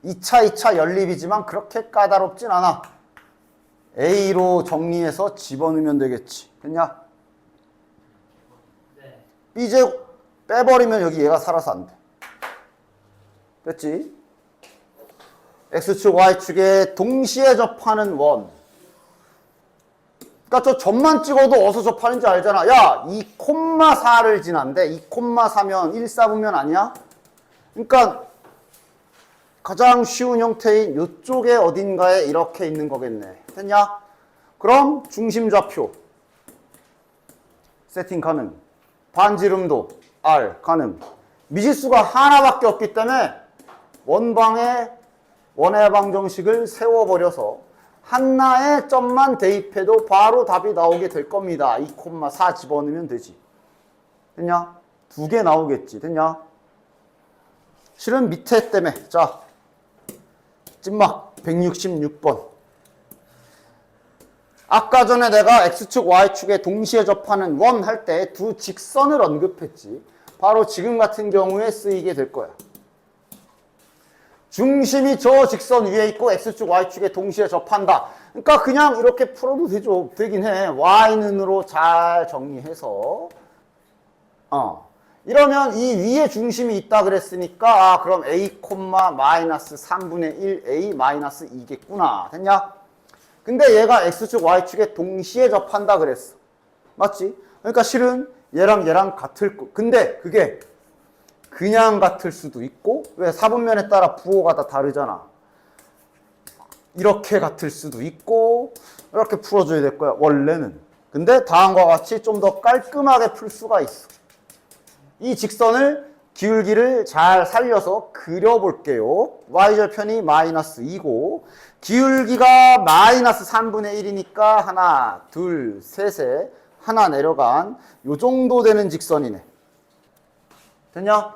2차 연립이지만 그렇게 까다롭진 않아. A로 정리해서 집어넣으면 되겠지. 됐냐? 네. B제곱 빼버리면 여기 얘가 살아서 안 돼. 됐지? X축, Y축에 동시에 접하는 원. 그러니까 저 점만 찍어도 어디서 접하는지 알잖아. 야, 2,4를 지난데 2,4면 1사분면 아니야? 그러니까 가장 쉬운 형태인 이쪽에 어딘가에 이렇게 있는 거겠네. 됐냐? 그럼 중심 좌표 세팅 가능. 반지름도 R 가능. 미지수가 하나밖에 없기 때문에 원방에 원해방 정식을 세워버려서 하나의 점만 대입해도 바로 답이 나오게 될 겁니다. 2,4 집어넣으면 되지. 됐냐? 2개 나오겠지. 됐냐? 실은 밑에 때문에. 자, 찐막 166번. 아까 전에 내가 X축, Y축에 동시에 접하는 원 할 때 두 직선을 언급했지. 바로 지금 같은 경우에 쓰이게 될 거야. 중심이 저 직선 위에 있고 X축, Y축에 동시에 접한다. 그러니까 그냥 이렇게 풀어도 되긴 해. Y는으로 잘 정리해서. 이러면 이 위에 중심이 있다 그랬으니까 그럼 A, 마이너스 3분의 1 A 마이너스 2겠구나. 됐냐? 근데 얘가 X축, Y축에 동시에 접한다 그랬어. 맞지? 그러니까 실은 얘랑 같을 거. 근데 그게 그냥 같을 수도 있고, 왜 사분면에 따라 부호가 다 다르잖아. 이렇게 같을 수도 있고, 이렇게 풀어줘야 될 거야, 원래는. 근데 다음과 같이 좀 더 깔끔하게 풀 수가 있어. 이 직선을 기울기를 잘 살려서 그려볼게요. y절편이 마이너스 2고, 기울기가 마이너스 3분의 1이니까 하나, 둘, 셋에 하나 내려간 요 정도 되는 직선이네. 됐냐?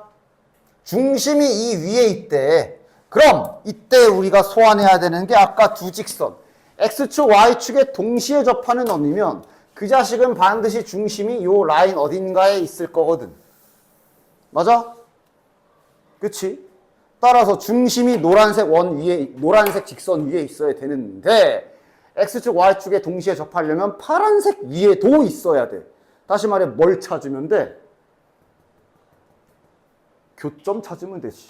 중심이 이 위에 있대. 그럼 이때 우리가 소환해야 되는 게 아까 두 직선. X축, Y축에 동시에 접하는 원이면 그 자식은 반드시 중심이 요 라인 어딘가에 있을 거거든. 맞아? 그치? 따라서 중심이 노란색 원 위에, 노란색 직선 위에 있어야 되는데 X축, Y축에 동시에 접하려면 파란색 위에도 있어야 돼. 다시 말해 뭘 찾으면 돼? 교점 찾으면 되지.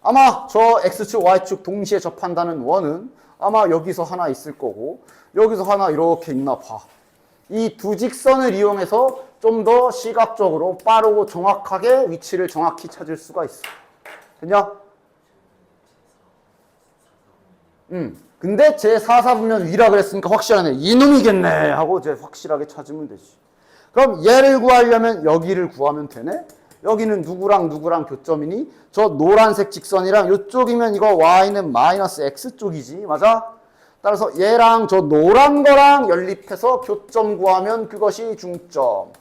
아마 저 X축, Y축 동시에 접한다는 원은 아마 여기서 하나 있을 거고 여기서 하나 이렇게 있나 봐. 이 두 직선을 이용해서 좀 더 시각적으로 빠르고 정확하게 위치를 정확히 찾을 수가 있어. 됐냐? 근데 제 4사분면 위라 그랬으니까 확실하네. 이놈이겠네 하고 이제 확실하게 찾으면 되지. 그럼 얘를 구하려면 여기를 구하면 되네. 여기는 누구랑 누구랑 교점이니? 저 노란색 직선이랑 이쪽이면 이거 y는 마이너스 x쪽이지. 맞아? 따라서 얘랑 저 노란 거랑 연립해서 교점 구하면 그것이 중점.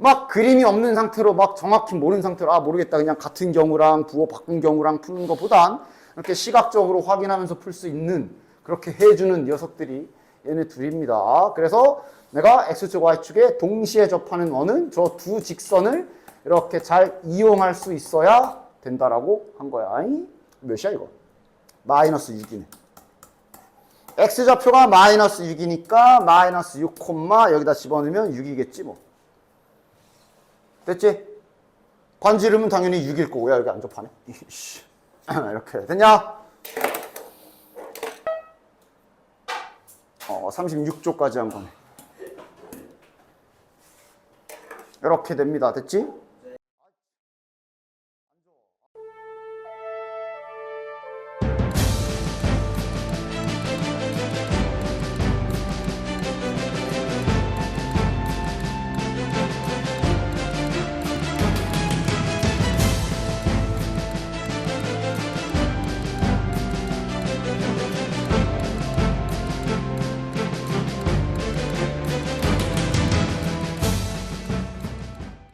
막 그림이 없는 상태로 막 정확히 모르는 상태로 아 모르겠다 그냥 같은 경우랑 부호 바꾼 경우랑 푸는 것보단 이렇게 시각적으로 확인하면서 풀 수 있는 그렇게 해주는 녀석들이 얘네 둘입니다. 그래서 내가 X축, Y축에 동시에 접하는 원은 저 두 직선을 이렇게 잘 이용할 수 있어야 된다라고 한 거야. 몇이야 이거? 마이너스 6이네. X좌표가 마이너스 6이니까 마이너스 6, 여기다 집어넣으면 6이겠지 뭐. 됐지? 반지름은 당연히 6일 거고. 야 여기 안 접하네. 이렇게 됐냐? 36조까지 한 거네. 이렇게 됩니다. 됐지?